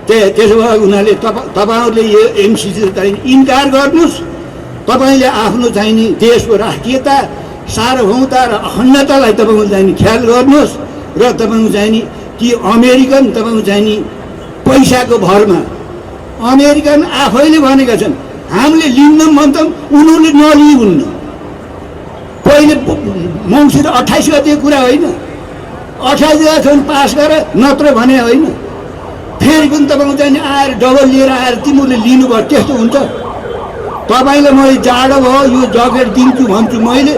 त्यसो भएको हुनाले तपाईँहरूले यो एमसिसी चाहिँ इन्कार गर्नुहोस्। तपाईँले आफ्नो चाहिने देशको राष्ट्रियता, सार्वभौमता र अखण्डतालाई तपाईँको चाहिने ख्याल गर्नुहोस्। र तपाईँको चाहिने कि अमेरिकन तपाईँको चाहिने पैसाको भरमा अमेरिकन आफैले भनेका छन् हामीले लिन्नौँ भन्छौँ, उनीहरूले नलिनुहुन्न। पहिले मङ्सिर 28 गतिको कुरा होइन, 28 गतेसम्म पास गर नत्र भने होइन। फेरि पनि तपाईँको चाहिँ आएर डबल लिएर आएर तिमीहरूले लिनुभयो, त्यस्तो हुन्छ? तपाईँलाई मैले जाडो भयो यो ज्याकेट दिन्छु भन्छु मैले,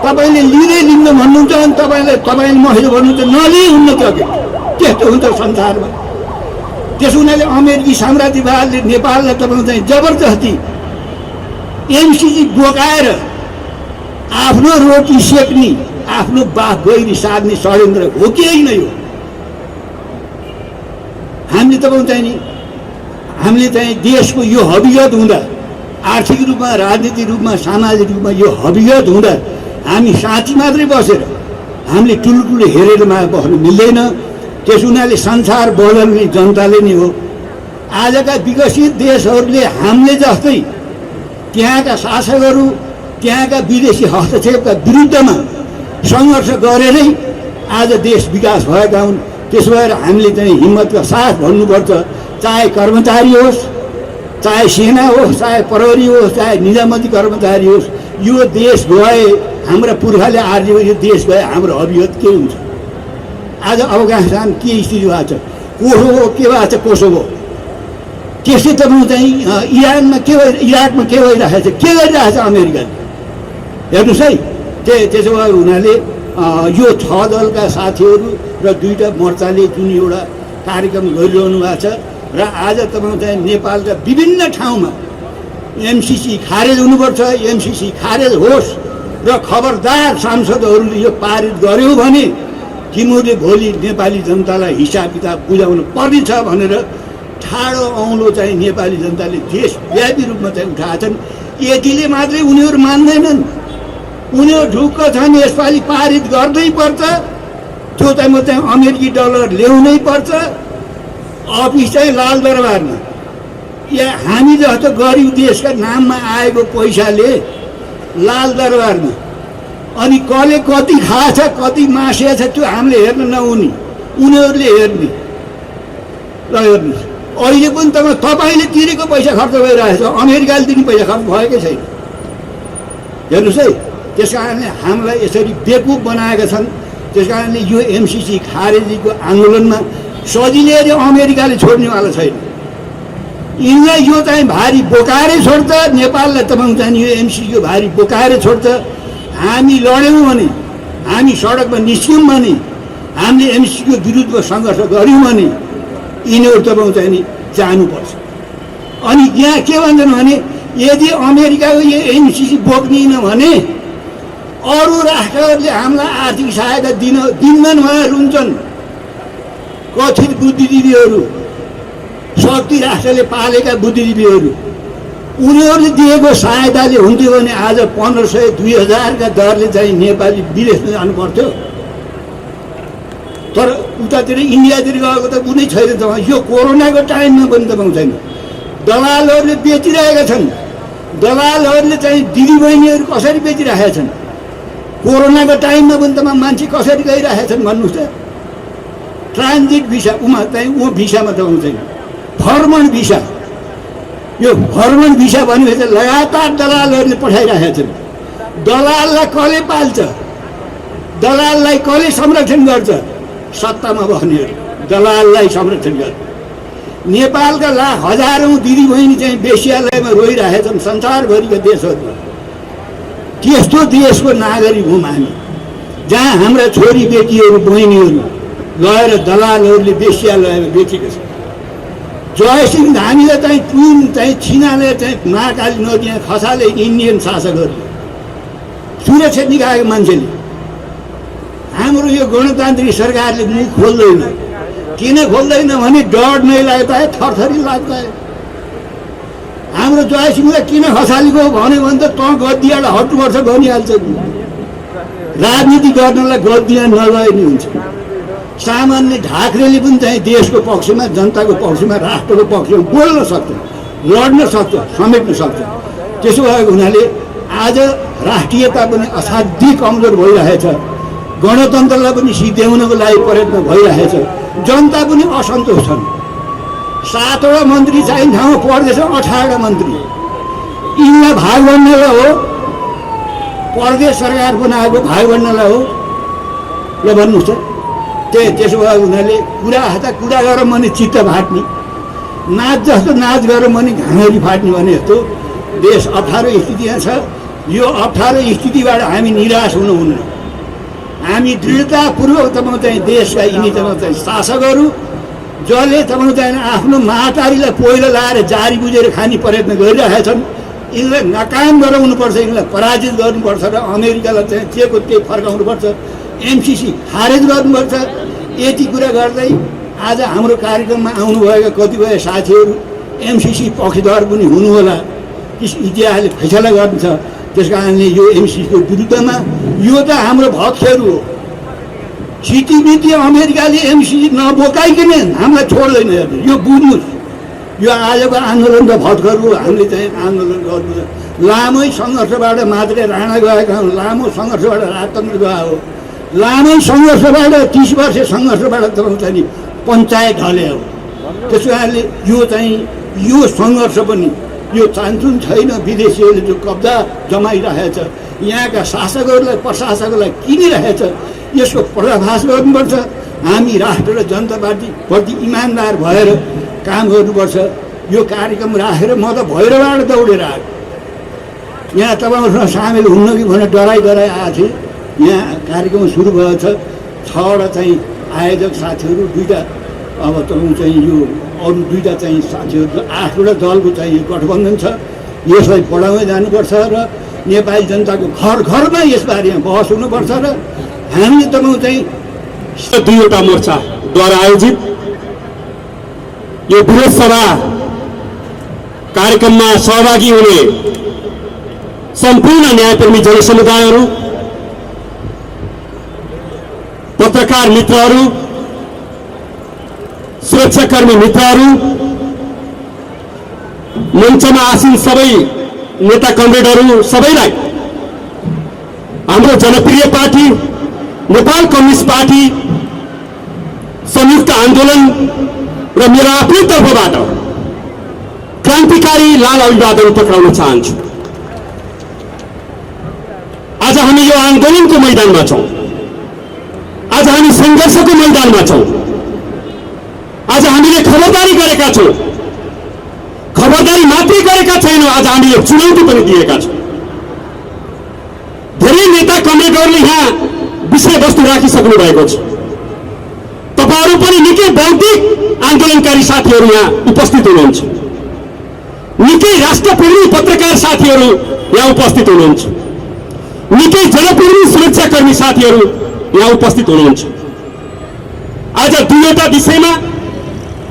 तपाईँले लिँदै लिन्न भन्नुहुन्छ भने तपाईँले मैले भन्नुहुन्छ नलिनुहुन्न ज्याकेट, त्यस्तो हुन्छ संसारमा। त्यसो हुनाले अमेरिकी साम्राज्यवादले नेपाललाई तपाईँको चाहिँ जबरजस्ती एमसिसी बोकाएर आफ्नो रोटी सेक्ने, आफ्नो बाफ गहिरी साध्ने षड्यन्त्र हो कि होइन? यो हामीले तपाईँको चाहिँ नि हामीले चाहिँ देशको यो हवियत हुँदा, आर्थिक रूपमा, राजनीतिक रूपमा, सामाजिक रूपमा यो हवियत हुँदा हामी साथी मात्रै बसेर हामीले ठुलो हेरेर बस्नु मिल्दैन। त्यस हुनाले संसार बदल्ने जनताले नै हो। आजका विकसित देशहरूले हामीले जस्तै त्यहाँका शासकहरू, त्यहाँका विदेशी हस्तक्षेपका विरुद्धमा सङ्घर्ष गरेरै आज देश विकास भएका हुन्। त्यसो भएर हामीले चाहिँ हिम्मतका साथ भन्नुपर्छ। चाहे कर्मचारी होस्, चाहे सेना होस्, चाहे प्रहरी होस्, चाहे निजामती कर्मचारी होस्, यो देश गए, हाम्रा पुर्खाले आर्जियो यो देश गए हाम्रो हवियत के हुन्छ? आज अफगानिस्तान के स्थिति भएको छ, कोसोभो के भएको छ, कोसोभो त्यसै तपाईँको चाहिँ इरानमा के इराकमा के भइरहेको छ, के गरिरहेको छ अमेरिकाले, हेर्नुहोस् है। त्यसो भएर हुनाले यो 6 दलका साथीहरू र 2टा मोर्चाले जुन एउटा कार्यक्रम गरिरहनु भएको छ र आज तपाईँको चाहिँ नेपालका विभिन्न ठाउँमा एमसिसी खारेज हुनुपर्छ, एमसिसी खारेज होस् र खबरदार सांसदहरूले यो पारित गर्यो भने तिमीहरूले भोलि नेपाली जनतालाई हिसाब किताब बुझाउनु पर्नेछ भनेर ठाडो औँलो चाहिँ नेपाली जनताले देशव्यापी रूपमा चाहिँ उठाएका छन्। यतिले मात्रै उनीहरू मान्दैनन्, उनीहरू ढुक्क छन् यसपालि पारित गर्नै पर्छ, त्यो चाहिँ अमेरिकी डलर ल्याउनै पर्छ। अफिस चाहिँ लालदरबारमा या हामी जस्तो गरिब देशका नाममा आएको पैसाले लालदरबारमा, अनि कसले कति खाएछ, कति मासेछ त्यो हामीले हेर्न नहुने, उनीहरूले हेर्ने। ल हेर्नुहोस्, अहिले पनि तपाईँले तिरेको पैसा खर्च भइरहेछ, अमेरिकाले दिने पैसा खर्च भएकै छैन, हेर्नुहोस् है। त्यस कारणले हामीलाई यसरी बेकुफ बनाएका छन् त्यस कारणले यो एमसिसी खारेजीको आन्दोलनमा सजिलै अमेरिकाले छोड्नेवाला छैन। यिनलाई यो चाहिँ भारी बोकाएरै छोड्छ, नेपाललाई तपाईँको चाहिँ यो एमसिसीको भारी बोकाएरै छोड्छ। हामी लड्यौँ भने, हामी सडकमा निस्क्यौँ भने, हामीले एमसिसीको विरुद्धमा सङ्घर्ष गऱ्यौँ भने यिनीहरू तपाईँको चाहिँ नि जानुपर्छ। अनि यहाँ के भन्छन् भने यदि अमेरिकाको यो एमसिसी बोक्दिन भने अरू राष्ट्रहरूले हामीलाई आर्थिक सहायता दिन्नन् भनेर रुन्छन्। कथित बुद्धिजीवीहरू, शक्ति राष्ट्रले पालेका बुद्धिजीवीहरू, उनीहरूले दिएको सहायताले हुन्थ्यो भने आज 1500 2000 का दरले चाहिँ नेपाली विदेशमा जानु पर्थ्यो। तर उतातिर इन्डियातिर गएको त कुनै छैन। तपाईँ यो कोरोनाको टाइममा पनि तपाईँको छैन। दलालहरूले बेचिरहेका छन्। दलालहरूले चाहिँ दिदीबहिनीहरू कसरी बेचिरहेका छन्। कोरोनाको टाइममा पनि तपाईँ मान्छे कसरी गइरहेका छन् भन्नुहोस् त। ट्रान्जिट भिसा उमा चाहिँ भिसामा तपाईँको छैन। भ्रमण भिसा, यो भ्रमण भिसा भनेपछि लगातार दलालहरूले पठाइरहेका छन्। दलाललाई कसले पाल्छ, दलाललाई कसले संरक्षण गर्छ? सत्तामा बस्नेहरू दलाललाई संरक्षण गर्छ। नेपालका हजारौँ दिदीबहिनी चाहिँ वेश्यालयमा रोइरहेछन् संसारभरिका देशहरूमा। त्यस्तो देशको नागरिक हौँ हामी, जहाँ हाम्रा छोरी बेटीहरू बहिनीहरू गएर दलालहरूले वेश्यालयमा बेचेका छन्। जयसिंह धामीलाई चाहिँ चुन चाहिँ छिनाले चाहिँ महाकाली नदीमा खसाले इन्डियन शासकहरूले सुरक्षा निकायको मान्छेले। हाम्रो यो गणतान्त्रिक सरकारले मुख खोल्दैन। किन खोल्दैन भने डर नै लाग्दा है, थरथरी लाग्दा है। हाम्रो जयसिंहलाई किन खसालेको भन्यो भने त तँ गद्दीलाई हट्नुपर्छ भनिहाल्छ। राजनीति गर्नलाई गद्दिया नगए नि हुन्छ। सामान्य ढाक्रेले पनि चाहिँ देशको पक्षमा, जनताको पक्षमा, राष्ट्रको पक्षमा बोल्न सक्छ, लड्न सक्छ, समेट्न सक्छ। त्यसो भएको हुनाले आज राष्ट्रियता पनि असाध्यै कमजोर भइरहेछ। गणतन्त्रलाई पनि सिद्ध्याउनको लागि प्रयत्न भइरहेछ। जनता पनि असन्तोष छन्। 7वटा मन्त्री चाहिने ठाउँमा पर्दैछ 18वटा मन्त्री। यिनलाई भाग बन्नलाई हो, प्रदेश सरकार बनाएको भाग बन्नलाई हो, ल भन्नुहोस् त। त्यसो भएको हुनाले कुरा गरौँ भने चित्त फाट्ने, नाच जस्तो नाच गरौँ भने घाँगरी फाट्ने भने जस्तो देश अप्ठ्यारो स्थितिमा छ। यो अप्ठ्यारो स्थितिबाट हामी निराश हुनुहुन्न। हामी दृढतापूर्वक तपाईँको चाहिँ देशका यिनी तपाईँको चाहिँ शासकहरू जसले तपाईँको चाहिँ आफ्नो महातारीलाई पहिलो लाएर जारी बुझेर खाने प्रयत्न गरिरहेका छन्, यिनलाई नाकाम गराउनुपर्छ, यिनलाई पराजित गर्नुपर्छ र अमेरिकालाई चाहिँ चेको त्यही फर्काउनुपर्छ, एमसिसी खारेज गर्नुपर्छ। यति कुरा गर्दै आज हाम्रो कार्यक्रममा आउनुभएका कतिपय साथीहरू एमसिसी पक्षधर पनि हुनुहोला। इतिहासले फैसला गर्छ। त्यस कारणले यो एमसिसीको विरुद्धमा यो त हाम्रो भक्षहरू हो। छिटिमिति अमेरिकाले एमसिसी नबोकाइकन हामीलाई छोड्दैन। यो बुझ्नुहोस्। यो आजको आन्दोलन त भत्कर हो। हामीले चाहिँ आन्दोलन गर्नु लामै सङ्घर्षबाट मात्रै राणा गएका हौँ। लामो सङ्घर्षबाट राजतन्त्र गएको हो। लामै सङ्घर्षबाट 30 वर्ष सङ्घर्षबाट तपाईँको चाहिँ पञ्चायत ढले हो। त्यसो कारणले यो चाहिँ यो सङ्घर्ष पनि यो चान्चुन छैन। विदेशीहरूले जो कब्जा जमाइरहेछ, यहाँका शासकहरूलाई प्रशासकहरूलाई किनिरहेछ, यसको पर्दाफास गर्नुपर्छ। हामी राष्ट्र र जनता पार्टीप्रति इमान्दार भएर काम गर्नुपर्छ। यो कार्यक्रम राखेर म त भैरवबाट दौडेर आएको। यहाँ तपाईँहरूसँग सामेल हुन्न कि भनेर डराइ आएको थिएँ। यहाँ कार्यक्रम सुरु भएको छ। 6वटा चाहिँ आयोजक साथीहरू, 2टा अब तपाईँको चाहिँ यो अरू 2टा चाहिँ साथीहरू, 8वटा दलको चाहिँ गठबन्धन छ। यसलाई बढाउँदै जानुपर्छ र नेपाली जनताको घर घरमा यसबारेमा बहस हुनुपर्छ र हामीले तपाईँको चाहिँ 2वटा मोर्चाद्वारा आयोजित यो विरोध सभा कार्यक्रममा सहभागी हुने सम्पूर्ण न्यायप्रेमी जनसमुदायहरू, पत्रकार मित्रहरू, सुरक्षाकर्मी मित्रहरू, मञ्चमा आसीन सबै नेता कमरेडहरू सबैलाई हाम्रो जनप्रिय पार्टी नेपाल कम्युनिस्ट पार्टी संयुक्त आन्दोलन र मेरो आफ्नै तर्फबाट क्रान्तिकारी लाल अभिवादन पक्राउन चाहन्छु। आज हामी यो आन्दोलनको मैदानमा छौँ। आज हामी संघर्षको मैदानमा छौं। आज हामीले खबरदारी गरेका छौं। खबरदारी मात्रै गरेका छैनौं, आज हामीले चुनौती पनि दिएका छौं। धेरै नेता कमरेडहरूले यहाँ विषयवस्तु राखिसक्नु भएको छ। तपाईहरू पनि निकै बौद्धिक आन्दोलनकारी साथीहरू यहाँ उपस्थित हुनुहुन्छ। निकै राष्ट्रप्रेमी पत्रकार साथीहरू यहाँ उपस्थित हुनुहुन्छ। निकै जनप्रेमी सुरक्षाकर्मी साथीहरू यहाँ उपस्थित हुनुहुन्छ। आज दुईवटा विषयमा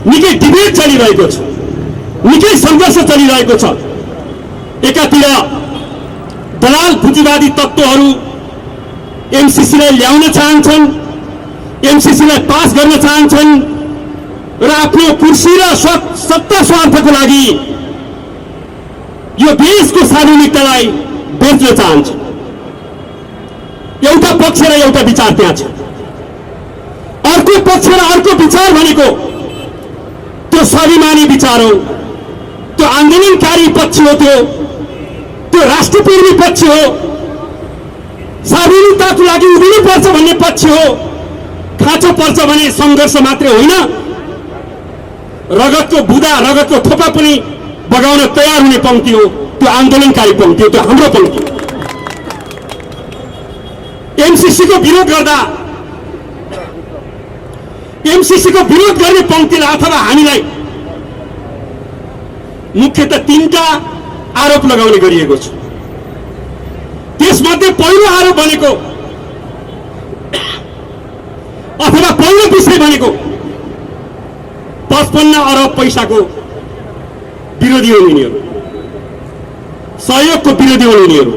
निकै डिबेट चलिरहेको छ, निकै संघर्ष चलिरहेको छ। एकातिर दलाल पुँजीवादी तत्त्वहरू एमसीसीलाई ल्याउन चाहन्छन्, एमसीसीलाई पास गर्न चाहन्छन् र आफ्नो कुर्सी र सत्ता स्वार्थको लागि यो देशको सार्वजनिकतालाई बेच्न चाहन्छ। एउटा पक्ष र एउटा विचार त्यहाँ छ। अर्को पक्ष र अर्को विचार भनेको त्यो स्वाभिमानी विचार हो, त्यो आन्दोलनकारी पक्ष हो, त्यो राष्ट्रप्रेमी पक्ष हो, सार्वजनिकताको लागि उभिनु पर्छ भन्ने पक्ष हो। खाँचो पर्छ भने संघर्ष मात्रै होइन, रगतको बुदा रगतको थोपा पनि बगाउन तयार हुने पंक्ति हो। त्यो आन्दोलनकारी पंक्ति हो, त्यो हाम्रो पंक्ति हो। एमसीसीको विरोध गर्दा एमसीसीको विरोध गर्ने पंक्तिलाई अथवा हामीलाई मुख्यतः 3टा आरोप लगाउने गरिएको छ। त्यसमध्ये पहिलो आरोप भनेको अथवा पहिलो विषय भनेको 55 अरब पैसाको विरोधी हुन् यिनीहरू, सहयोगको विरोधी हुन् यिनीहरू।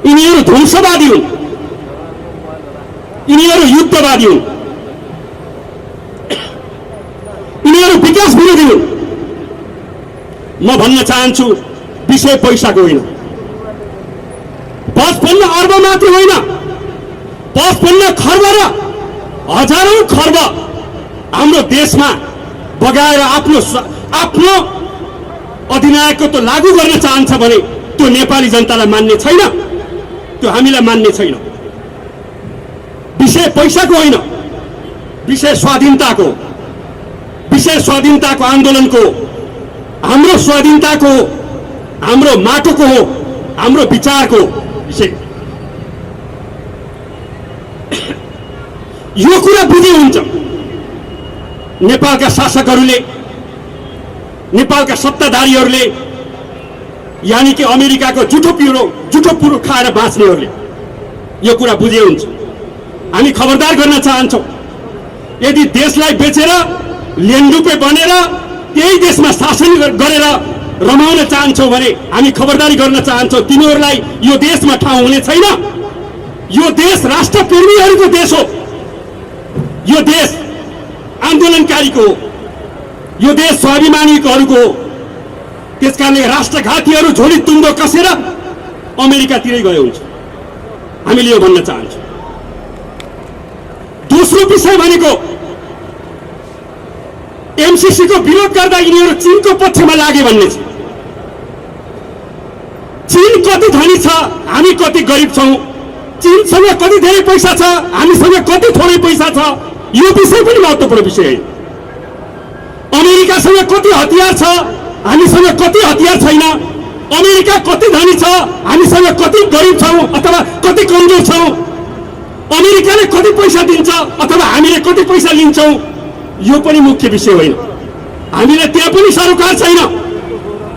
यिनीहरू ध्वंसवादी हुन्, यिनीहरू युद्धवादी हुन्, यिनीहरू विकास विरोधी हुन्। म भन्न चाहन्छु विषय पैसाको होइन, 55 अर्ब मात्रै होइन, 55 खर्ब र हजारौं खर्ब हाम्रो देशमा बगाएर आफ्नो अधिनायकत्व लागू गर्न चाहन्छ भने त्यो नेपाली जनतालाई मान्ने छैन, त्यो हामीलाई मान्ने छैन। विषय पैसाको होइन, विषय स्वाधीनताको, विषय स्वाधीनताको आन्दोलनको, हाम्रो स्वाधीनताको, हाम्रो माटोको हो, हाम्रो विचारको विषय। यो कुरा बुझे हुन्छ नेपालका शासकहरूले, नेपालका सत्ताधारीहरूले, यानी कि अमेरिकाको जुठो पुरो खाएर बाँच्नेहरूले यो कुरा बुझे हुन्छ। हामी खबरदार गर्न चाहन्छौँ, यदि देशलाई बेचेर लेन्डुपे बनेर त्यही देशमा शासन गरेर रमाउन चाहन्छौ भने हामी खबरदारी गर्न चाहन्छौँ, तिनीहरूलाई यो देशमा ठाउँ हुने छैन। यो देश राष्ट्रप्रेमीहरूको देश हो, यो देश आन्दोलनकारीको हो, यो देश स्वाभिमानीहरूको हो। त्यसकारणले राष्ट्रघातीहरू झोली तुङ्गो कसेर अमेरिकातिरै गए हुन्छ, हामीले यो भन्न चाहन्छौँ। दोस्रो विषय भनेको एमसीसीको विरोध गर्दा यिनीहरू चीनको पक्षमा लागे भन्ने छ। चीन कति धनी छ, हामी कति गरिब छौं, चीनसँग कति धेरै पैसा छ, हामीसँग कति थोरै पैसा छ, यो विषय पनि महत्त्वपूर्ण विषय हो। अमेरिकासँग कति हतियार छ, हामीसँग कति हतियार छैन, अमेरिका कति धनी छ, हामीसँग कति गरिब छौं अथवा कति कमजोर छौं, अमेरिकाले कति पैसा दिन्छ अथवा हामीले कति पैसा लिन्छौं, यो पनि मुख्य विषय होइन। हामीले त्यहाँ पनि सरोकार छैन।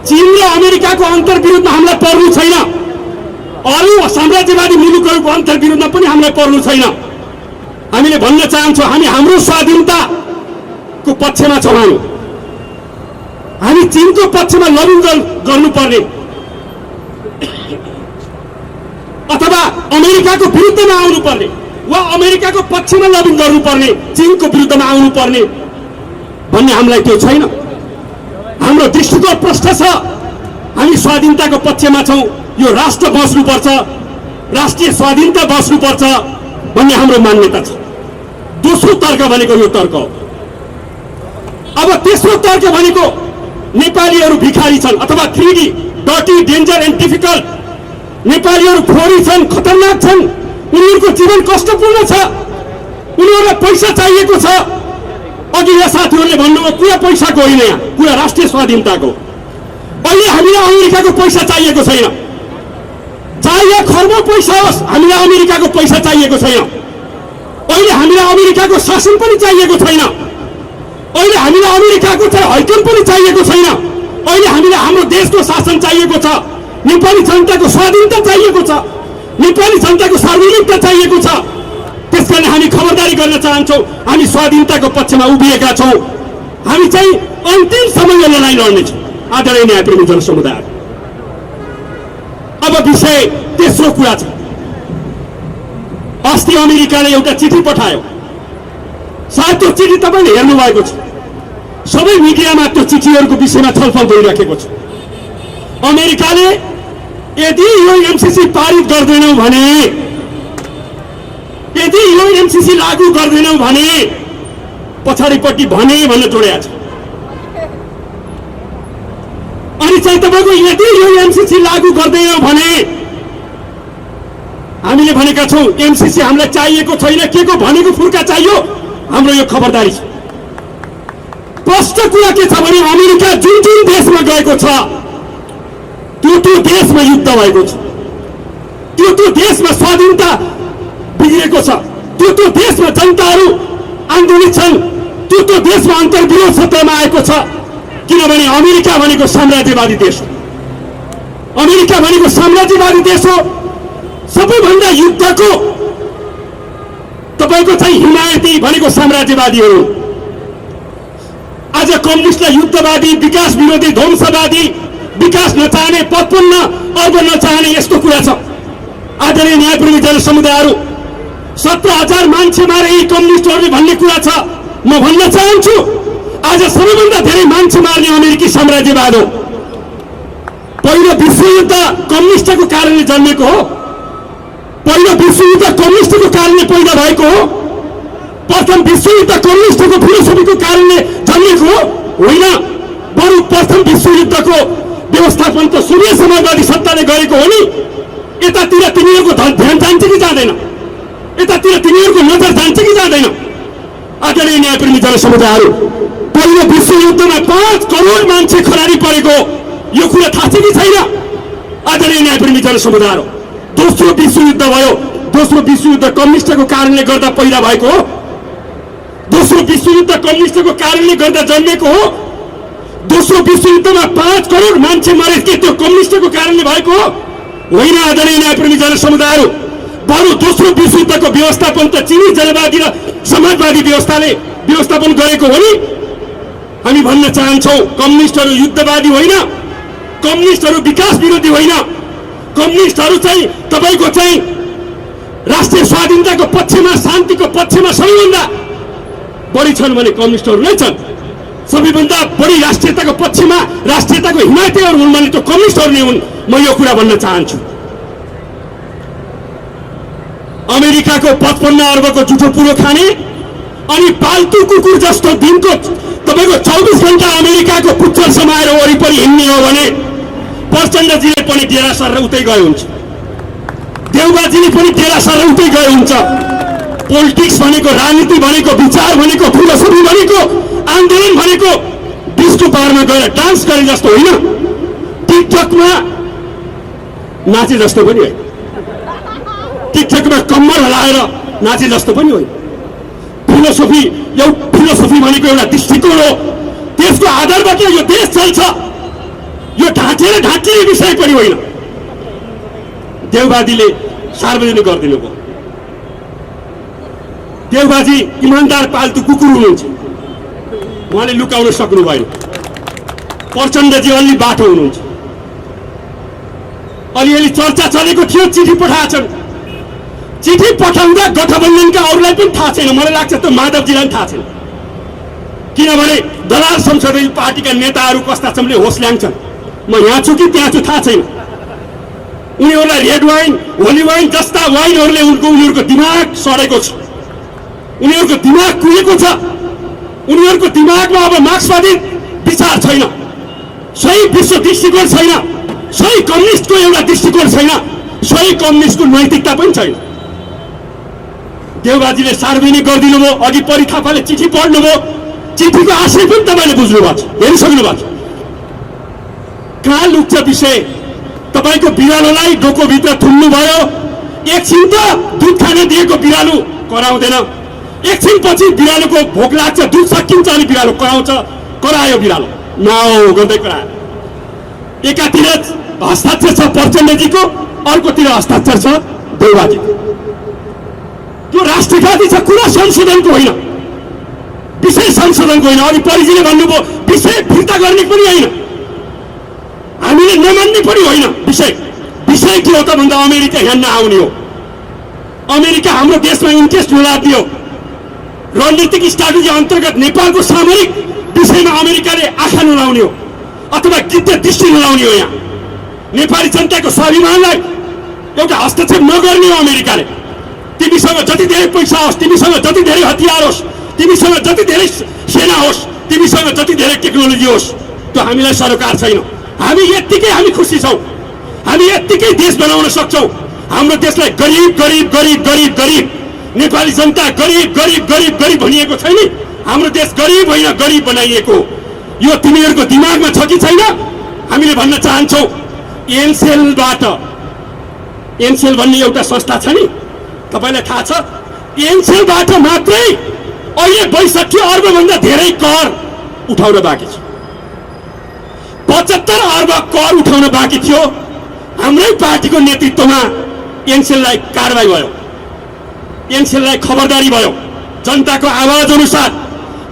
चीन र अमेरिकाको अन्तर्विरोधमा हामीलाई पर्नु छैन, अरू साम्राज्यवादी मुलुकहरूको अन्तर्विरोधमा पनि हामीलाई पर्नु छैन। हामीले भन्न चाहन्छौँ, हामी हाम्रो स्वाधीनताको पक्षमा छौँ। हामी चीनको पक्षमा लबिङ गर्नुपर्ने अथवा अमेरिकाको विरुद्धमा आउनुपर्ने वा अमेरिकाको पक्षमा लबिङ गर्नुपर्ने, चीनको विरुद्धमा आउनुपर्ने भन्ने हामीलाई त्यो छैन। हाम्रो दृष्टिकोण प्रष्ट छ। हामी स्वाधीनताको पक्षमा छौँ। यो राष्ट्र बस्नुपर्छ, राष्ट्रिय स्वाधीनता बस्नुपर्छ भन्ने हाम्रो मान्यता छ। दोस्रो तर्क भनेको यो तर्क हो। अब तेस्रो तर्क भनेको नेपालीहरू भिखारी छन् अथवा 3D dirty danger and difficult, नेपालीहरू फोहोरी छन्, खतरनाक छन्, उनीहरूको जीवन कष्टपूर्ण छ, उनीहरूलाई पैसा चाहिएको छ। अघि यहाँ साथीहरूले भन्नुभयो कुरा पैसाको होइन, यहाँ कुरा राष्ट्रिय स्वाधीनताको। अहिले हामीलाई अमेरिकाको पैसा चाहिएको छैन, चाहे खर्बौं पैसा होस्, हामीलाई अमेरिकाको पैसा चाहिएको छैन। अहिले हामीलाई अमेरिकाको शासन पनि चाहिएको छैन। अहिले हामीलाई अमेरिकाको चाहिँ हैकम पनि चाहिएको छैन। अहिले हामीलाई हाम्रो देशको शासन चाहिएको छ। नेपाली जनताको स्वाधीनता चाहिएको छ, नेपाली जनताको सार्वजनिकता चाहिएको छ। त्यसकारण हामी खबरदारी गर्न चाहन्छौँ, हामी स्वाधीनताको पक्षमा उभिएका छौँ। हामी चाहिँ अन्तिमसम्म यो लडाइँ लड्नेछौँ। आदरणीय न्यायप्रेमी जनसमुदाय, अब विषय तेस्रो कुरा छ। अस्ति अमेरिकाले एउटा चिठी पठायो, सायद त्यो चिठी तपाईँले हेर्नु भएको छ। सबै मिडियामा त्यो चिठीहरूको विषयमा छलफल भइरहेको छ। अमेरिकाले यदि यो एमसीसी पारित गर्दैनौ भने, यदि यो एमसीसी लागू गर्दैनौ भने पछाडिपट्टि भने भन्न जोडेको छ। अनि चाहिँ तपाईँको यदि यो एमसीसी लागू गर्दैनौ भने हामीले भनेका छौँ एमसीसी हामीलाई चाहिएको छैन, के को भनेको फुर्का चाहियो, हाम्रो यो खबरदारी छ। प्रष्ट कुरा के छ भने अमेरिका जुन जुन देशमा गएको छ त्यो देशमा युद्ध भएको छ, त्यो देशमा स्वाधीनता बिग्रेको छ, त्यो देशमा जनताहरू आन्दोलित छन्, त्यो देशमा अन्तर्विरोध सत्तामा आएको छ। किनभने अमेरिका भनेको साम्राज्यवादी देश हो, अमेरिका भनेको साम्राज्यवादी देश हो। सबैभन्दा युद्धको तपाईँको चाहिँ हिमायती भनेको साम्राज्यवादीहरू। आज कम्युनिस्टलाई युद्धवादी, विकास विरोधी, ध्वंसवादी, विकास नचाहने, पदपूर्ण अर्ब नचाहने यस्तो कुरा छ। आदरणीय न्यायप्रेमी जनसमुदायहरू, 17,000 मान्छे मारे यी कम्युनिस्टहरूले भन्ने कुरा छ। म भन्न चाहन्छु आज सबैभन्दा धेरै मान्छे मार्ने अमेरिकी साम्राज्यवाद हो। पहिलो विश्वयुद्ध कम्युनिस्टको कारणले जन्मेको हो, पहिलो विश्वयुद्ध कम्युनिस्टको कारणले पैदा भएको हो। प्रथम विश्वयुद्ध कम्युनिस्टको फिलोसफीको कारणले जन्मेको हो होइन, बरु प्रथम विश्वयुद्धको व्यवस्थापन त सोभियत समाजवादी सत्ताले गरेको हो नि। यतातिर तिनीहरूको ध्यान जान्छ कि जाँदैन, यतातिर तिनीहरूको नजर जान्छ कि जाँदैन। आदरणीय न्यायप्रेमी जनसमुदायहरू, पहिलो विश्वयुद्धमा 5 करोड मान्छे खरारी परेको यो कुरा थाहा छ कि छैन? आदरणीय न्यायप्रेमी जनसमुदायहरू, दोस्रो विश्वयुद्ध भयो, दोस्रो विश्वयुद्ध कम्युनिस्टको कारणले गर्दा पैदा भएको हो, दोस्रो विश्वयुद्ध कम्युनिस्टको कारणले गर्दा जन्मेको हो। दोस्रो विश्वयुद्धमा 5 करोड मान्छे मरे के त्यो कम्युनिस्टको कारणले भएको हो होइन? आदरणीय न्यायप्रेमी जनसमुदायहरू, बरु दोस्रो विश्वयुद्धको व्यवस्थापन त चिनी जनवादी र समाजवादी व्यवस्थाले व्यवस्थापन गरेको हो नि। हामी भन्न चाहन्छौँ कम्युनिस्टहरू युद्धवादी होइन, कम्युनिस्टहरू विकास विरोधी होइन, कम्युनिस्टहरू चाहिँ तपाईँको चाहिँ राष्ट्रिय स्वाधीनताको पक्षमा, शान्तिको पक्षमा सबैभन्दा बढी छन् भने कम्युनिस्टहरू नै छन्। सबैभन्दा बढी राष्ट्रियताको पक्षमा, राष्ट्रियताको हिमायतीहरू हुन् भने त्यो कम्युनिस्टहरू नै हुन्। म यो कुरा भन्न चाहन्छु। अमेरिकाको 55 अर्बको जुठो पुरो खाने अनि पाल्तु कुकुर जस्तो दिनको तपाईँको 24 घण्टा अमेरिकाको पुच्छर समाएर वरिपरि हिँड्ने हो भने प्रचण्डजीले पनि डेरा सरेर उतै गए हुन्छ, देउबाजीले पनि डेरा सरेर उतै गए हुन्छ। पोलिटिक्स भनेको, राजनीति भनेको, विचार भनेको, फिलोसफी भनेको, आन्दोलन भनेको बिचको पारमा गएर डान्स गरे जस्तो होइन, टिकटकमा नाचे जस्तो पनि होइन, टिकटकमा कम्मर हलाएर नाचे जस्तो पनि होइन। फिलोसफी फिलोसफी भनेको एउटा दृष्टिकोण हो, त्यसको आधारबाट यो देश चल्छ। यो ढाँटिने विषय पनि होइन। देउबाजीले सार्वजनिक गरिदिनु भयो। देउबाजी इमान्दार पाल्तु कुकुर हुनुहुन्छ, उहाँले लुकाउन सक्नु भएन। प्रचण्डजी अलि बाटो हुनुहुन्छ। अलिअलि चर्चा चलेको थियो, चिठी पठाएछन्। चिठी पठाउँदा गठबन्धनका अरूलाई पनि थाहा छैन, मलाई लाग्छ त्यो माधवजीलाई पनि थाहा छैन। किनभने दलाल संसदीय पार्टीका नेताहरू कस्ता छन् भने होस ल्याङ्छन्, म यहाँ छु कि त्यहाँ छु थाहा छैन। उनीहरूलाई रेड वाइन, होली वाइन जस्ता वाइनहरूले उनीहरूको दिमाग सडेको छ, उनीहरूको दिमाग कुहेको छ। उनीहरूको दिमागमा अब मार्क्सवादी विचार छैन, सही विश्व दृष्टिकोण छैन, सही कम्युनिस्टको एउटा दृष्टिकोण छैन, सही कम्युनिस्टको नैतिकता पनि छैन। देवबाजीले सार्वजनिक गरिदिनु भयो। अघि परि थापाले चिठी पढ्नुभयो, चिठीको आशय पनि तपाईँले बुझ्नु भएको छ, हेरिसक्नु भएको छ। कहाँ लुक्छ विषय? तपाईँको बिरालोलाई डोकोभित्र थुन्नुभयो। एकछिन त दुध खान दिएको बिरालो कराउँदैन, एकछिन पछि बिरालोको भोक लाग्छ, दुध सकिन्छ अनि बिरालो कराउँछ। करायो बिरालो, नाउ गर्दै करायो। एकातिर हस्ताक्षर छ प्रचण्डजीको, अर्कोतिर हस्ताक्षर छ देवबाजीको। त्यो राष्ट्रघाती छ, कुरा संशोधनको होइन, विषय संशोधनको होइन। अघि परिजीले भन्नुभयो विषय फिर्ता गर्ने पनि होइन, हामीले नमान्ने पनि होइन। विषय के हो त भन्दा अमेरिका यहाँ नआउने हो। अमेरिका हाम्रो देशमा इन्ट्रेस्ट नलाग्ने हो। रणनीतिक स्ट्राटेजी अन्तर्गत नेपालको सामरिक विषयमा अमेरिकाले आँखा नलाउने हो अथवा गिद्ध दृष्टि नलाउने हो। यहाँ नेपाली जनताको स्वाभिमानलाई एउटा हस्तक्षेप नगर्ने हो अमेरिकाले। तिमीसँग जति धेरै पैसा होस्, तिमीसँग जति धेरै हतियार होस्, तिमीसँग जति धेरै सेना होस्, तिमीसँग जति धेरै टेक्नोलोजी होस्, त्यो हामीलाई सरोकार छैन। हामी यत्तिकै खुसी छौँ, हामी यत्तिकै देश बनाउन सक्छौँ। हाम्रो देशलाई गरिब गरिब गरिब गरिब गरिब नेपाली जनता गरिब गरिब गरिब गरिब भनिएको छैन। हाम्रो देश गरिब होइन, गरिब बनाइएको। यो तिमीहरूको दिमागमा छ कि छैन? हामीले भन्न चाहन्छौँ एनसेलबाट, एनसेल भन्ने एउटा संस्था छ नि, तपाईँलाई थाहा छ? एनसेलबाट मात्रै अहिले 62 अर्बभन्दा धेरै कर उठाउन बाँकी छ। 75 अर्ब कर उठाउन बाँकी थियो। हाम्रै पार्टीको नेतृत्वमा एनसेललाई कारबाही भयो, एनसेललाई खबरदारी भयो जनताको आवाज अनुसार।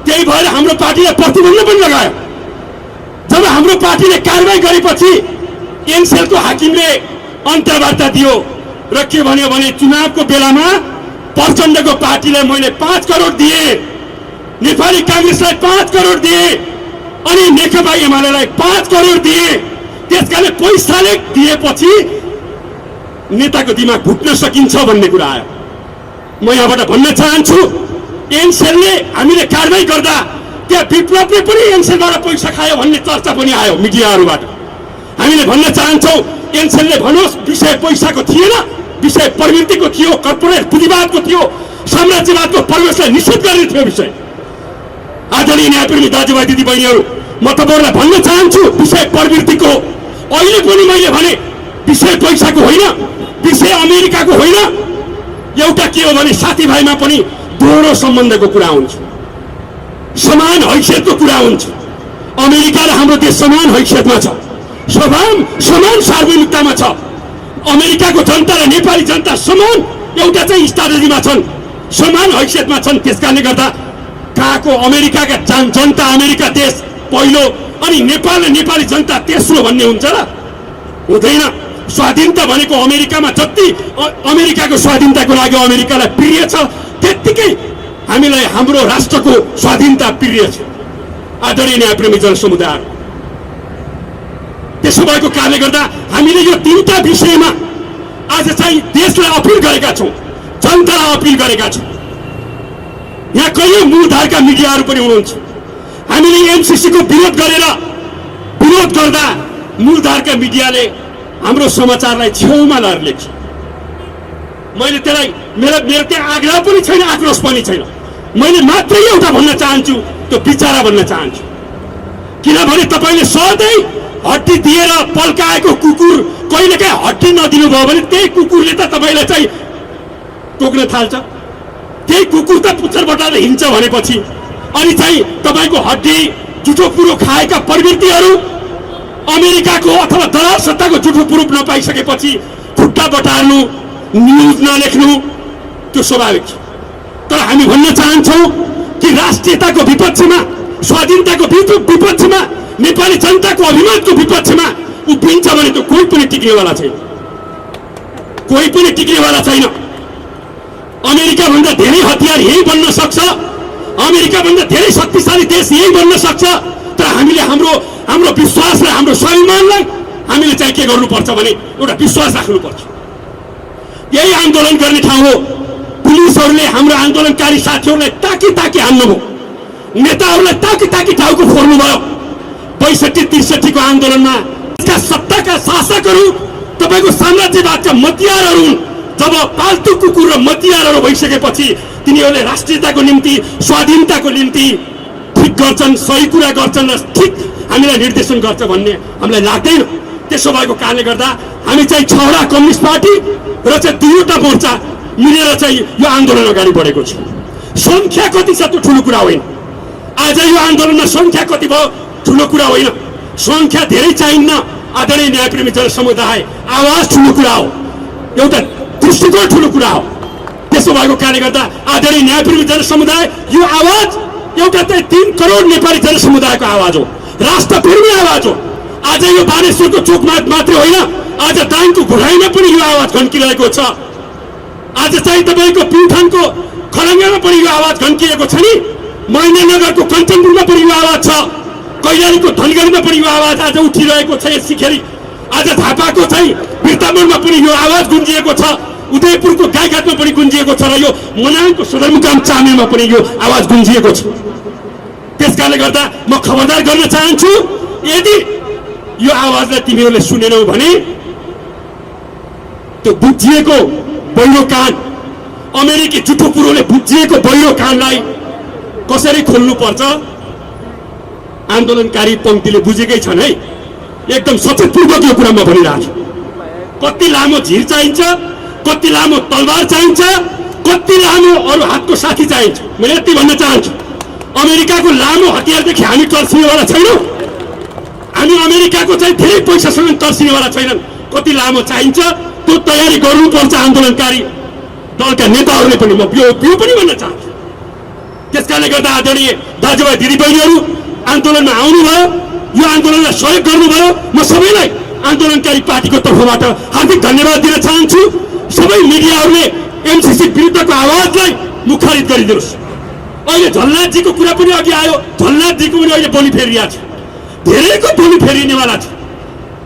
त्यही भएर हाम्रो पार्टीले प्रतिबन्ध पनि लगायो। जब हाम्रो पार्टीले कारबाही गरेपछि एनसेलको हाकिमले अन्तर्वार्ता दियो र के भन्यो भने चुनावको बेलामा प्रचण्डको पार्टीलाई मैले 5 करोड दिए, नेपाली कांग्रेसलाई 5 करोड दिए अनि नेकपा एमालेलाई 5 करोड दिए। त्यसकाले पैसाले दिएपछि नेताको दिमाग फुट्न सकिन्छ भन्ने कुरा आयो। म यहाँबाट भन्न चाहन्छु एनसेलले हामीले कारबाही गर्दा त्यहाँ विप्लवले पनि एनसेलबाट पैसा खायो भन्ने चर्चा पनि आयो मिडियाहरूबाट। हामीले भन्न चाहन्छौँ एनसेलले भनोस् विषय पैसाको थिएन, विषय प्रवृत्तिको थियो, कर्पोरेट पुँजीवादको थियो, साम्राज्यवादको परिवेशलाई निश्चित गर्ने थियो विषय। आदरणीय न्यायप्रेमी दाजुभाइ दिदीबहिनीहरू, म तपाईँहरूलाई भन्न चाहन्छु विषय प्रवृत्तिको। अहिले पनि मैले भने विषय पैसाको होइन, विषय अमेरिकाको होइन। एउटा के हो भने साथीभाइमा पनि दोहोरो सम्बन्धको कुरा हुन्छ, समान हैसियतको कुरा हुन्छ। अमेरिका र हाम्रो देश समान हैसियतमा छ, समान सार्वजनिकतामा छ। अमेरिकाको जनता र नेपाली जनता समान एउटा चाहिँ स्ट्राटेजीमा छन्, समान हैसियतमा छन्। त्यसकारणले गर्दा कहाँको अमेरिकाका जनता अमेरिका देश पहिलो अनि नेपाल र नेपाली जनता तेस्रो भन्ने हुन्छ र? हुँदैन। स्वाधीनता भनेको अमेरिकामा जति अमेरिकाको स्वाधीनताको लागि अमेरिकालाई प्रिय छ त्यत्तिकै हामीलाई हाम्रो राष्ट्रको स्वाधीनता प्रिय छ। आदरणीय न्यायप्रेमी जनसमुदाय, त्यसो भएको कारणले गर्दा हामीले यो तीनटा विषयमा आज चाहिँ देशलाई अपिल गरेका छौँ, जनतालाई अपिल गरेका छौँ। यहाँ कयौं मूलधारका मिडियाहरू पनि हुनुहुन्छ। हामीले एमसीसीको विरोध गर्दा मूलधारका मिडियाले हाम्रो समाचारलाई छेउमा लगेर लेख्छ। मैले त्यसलाई मेरो त्यहाँ आग्रह पनि छैन, आक्रोश पनि छैन। मैले मात्रै एउटा भन्न चाहन्छु, त्यो विचारा भन्न चाहन्छु। किनभने तपाईँले सधैँ हड्डी दिएर पल्काएको कुकुर कहिलेकाहीँ हड्डी नदिनु भयो भने त्यही कुकुरले त तपाईँलाई चाहिँ टोक्न थाल्छ। त्यही कुकुर त पुच्छरबाट हिँड्छ भनेपछि अनि चाहिँ तपाईँको हड्डी जुठो कुरो खाएका प्रवृत्तिहरू अमेरिकाको अथवा दलाल सत्ताको जुठो प्रुफ नपाइसकेपछि खुट्टा बटार्नु, न्युज नलेख्नु त्यो स्वाभाविक छ। तर हामी भन्न चाहन्छौँ कि राष्ट्रियताको विपक्षमा, स्वाधीनताको विपक्षमा, नेपाली जनताको अभिमानको विपक्षमा उभिन्छ भने त कोही पनि टिक्नेवाला छैन, कोही पनि टिक्नेवाला छैन। अमेरिकाभन्दा धेरै हतियार यही बन्न सक्छ, अमेरिकाभन्दा धेरै शक्तिशाली देश यही बन्न सक्छ। तर हामीले हाम्रो विश्वासलाई, हाम्रो स्वाभिमानलाई हामीले चाहिँ के गर्नुपर्छ भने एउटा विश्वास राख्नुपर्छ। यही आन्दोलन गर्ने ठाउँ हो। पुलिसहरूले हाम्रो आन्दोलनकारी साथीहरूलाई ताकी हान्नुभयो, नेताहरूलाई ताकी टाउको फोर्नुभयो। 62-63 को आन्दोलनमा यसका सत्ताका शासकहरू तपाईँको साम्राज्यवादका मतियारहरू हुन्, जब पाल्तु कुकुर र मतियारहरू भइसकेपछि तिनीहरूले राष्ट्रियताको निम्ति स्वाधीनताको निम्ति ठिक गर्छन्, सही कुरा गर्छन् र ठिक हामीलाई निर्देशन गर्छ भन्ने हामीलाई लाग्दैन। त्यसो भएको कारणले गर्दा हामी चाहिँ छवटा कम्युनिस्ट पार्टी र चाहिँ दुईवटा मोर्चा मिलेर चाहिँ यो आन्दोलन अगाडि बढेको छ। संख्या कति छ त्यो ठुलो कुरा होइन। आज यो आन्दोलनमा संख्या कति भयो ठुलो कुरा होइन। संख्या धेरै चाहिन्न आदरणीय न्यायप्रेमी जनसमुदाय, आवाज ठुलो कुरा हो, एउटा दृष्टिकोण ठुलो कुरा हो। त्यसो भएको कारणले गर्दा आदरणीय न्यायप्रेमी जनसमुदाय, यो आवाज एउटा चाहिँ 3 करोड नेपाली जनसमुदायको आवाज हो, राष्ट्रप्रेमी आवाज हो। आज यो बानेश्वरको चोकमा मात्रै होइन, आज दाङको घुराइमा पनि यो आवाज घन्किरहेको छ। आज चाहिँ तपाईँको प्युठानको खलङ्गामा पनि यो आवाज घन्किएको छ नि, मैनानगरको कञ्चनपुरमा पनि यो आवाज छ, कैलालीको धनगढीमा पनि यो आवाज आज उठिरहेको छ यसैखेरी। आज झापाको चाहिँ बिर्तामोडमा पनि यो आवाज गुन्जिएको छ, उदयपुरको गाईघाटमा पनि गुन्जिएको छ र यो मनाङको सदरमुकाम चामेलमा पनि यो आवाज गुन्जिएको छ। त्यसकारणले गर्दा म खबरदार गर्न चाहन्छु, यदि यो आवाजलाई तिमीहरूले सुनेनौ भने त्यो बुझिएको बहिरो कान, अमेरिकी जुठो कुरोले बुझिएको बहिरो कानलाई कसरी खोल्नु पर्छ आन्दोलनकारी पंक्तिले बुझेकै छन् है। एकदम सचेतपूर्वक यो कुरा म भनिरहेको छु। कति लामो झिर चाहिन्छ, कति लामो तलवार चाहिन्छ, कति लामो अरू हातको साथी चाहिन्छ। मैले यति भन्न चाहन्छु, अमेरिकाको लामो हतियारदेखि हामी तर्सिनेवाला छैनौँ। हामी अमेरिकाको चाहिँ धेरै पैसासँग तर्सिनेवाला छैनन्। कति लामो चाहिन्छ त्यो तयारी गर्नुपर्छ आन्दोलनकारी दलका नेताहरूले पनि। म यो पनि भन्न चाहन्छु। त्यसकारणले गर्दा आदरणीय दाजुभाइ दिदीबहिनीहरू आन्दोलनमा आउनुभयो, यो आन्दोलनलाई सहयोग गर्नुभयो। म सबैलाई आन्दोलनकारी पार्टीको तर्फबाट हार्दिक धन्यवाद दिन चाहन्छु। सबै मिडियाहरूले एमसीसी विरुद्धको आवाजलाई मुखारित गरिदिनुहोस्। अहिले झलनाथजीको कुरा पनि अघि आयो, झलनाथजीको पनि अहिले बोली फेरिरहेको छ, धेरैको बोली फेरिनेवाला छ।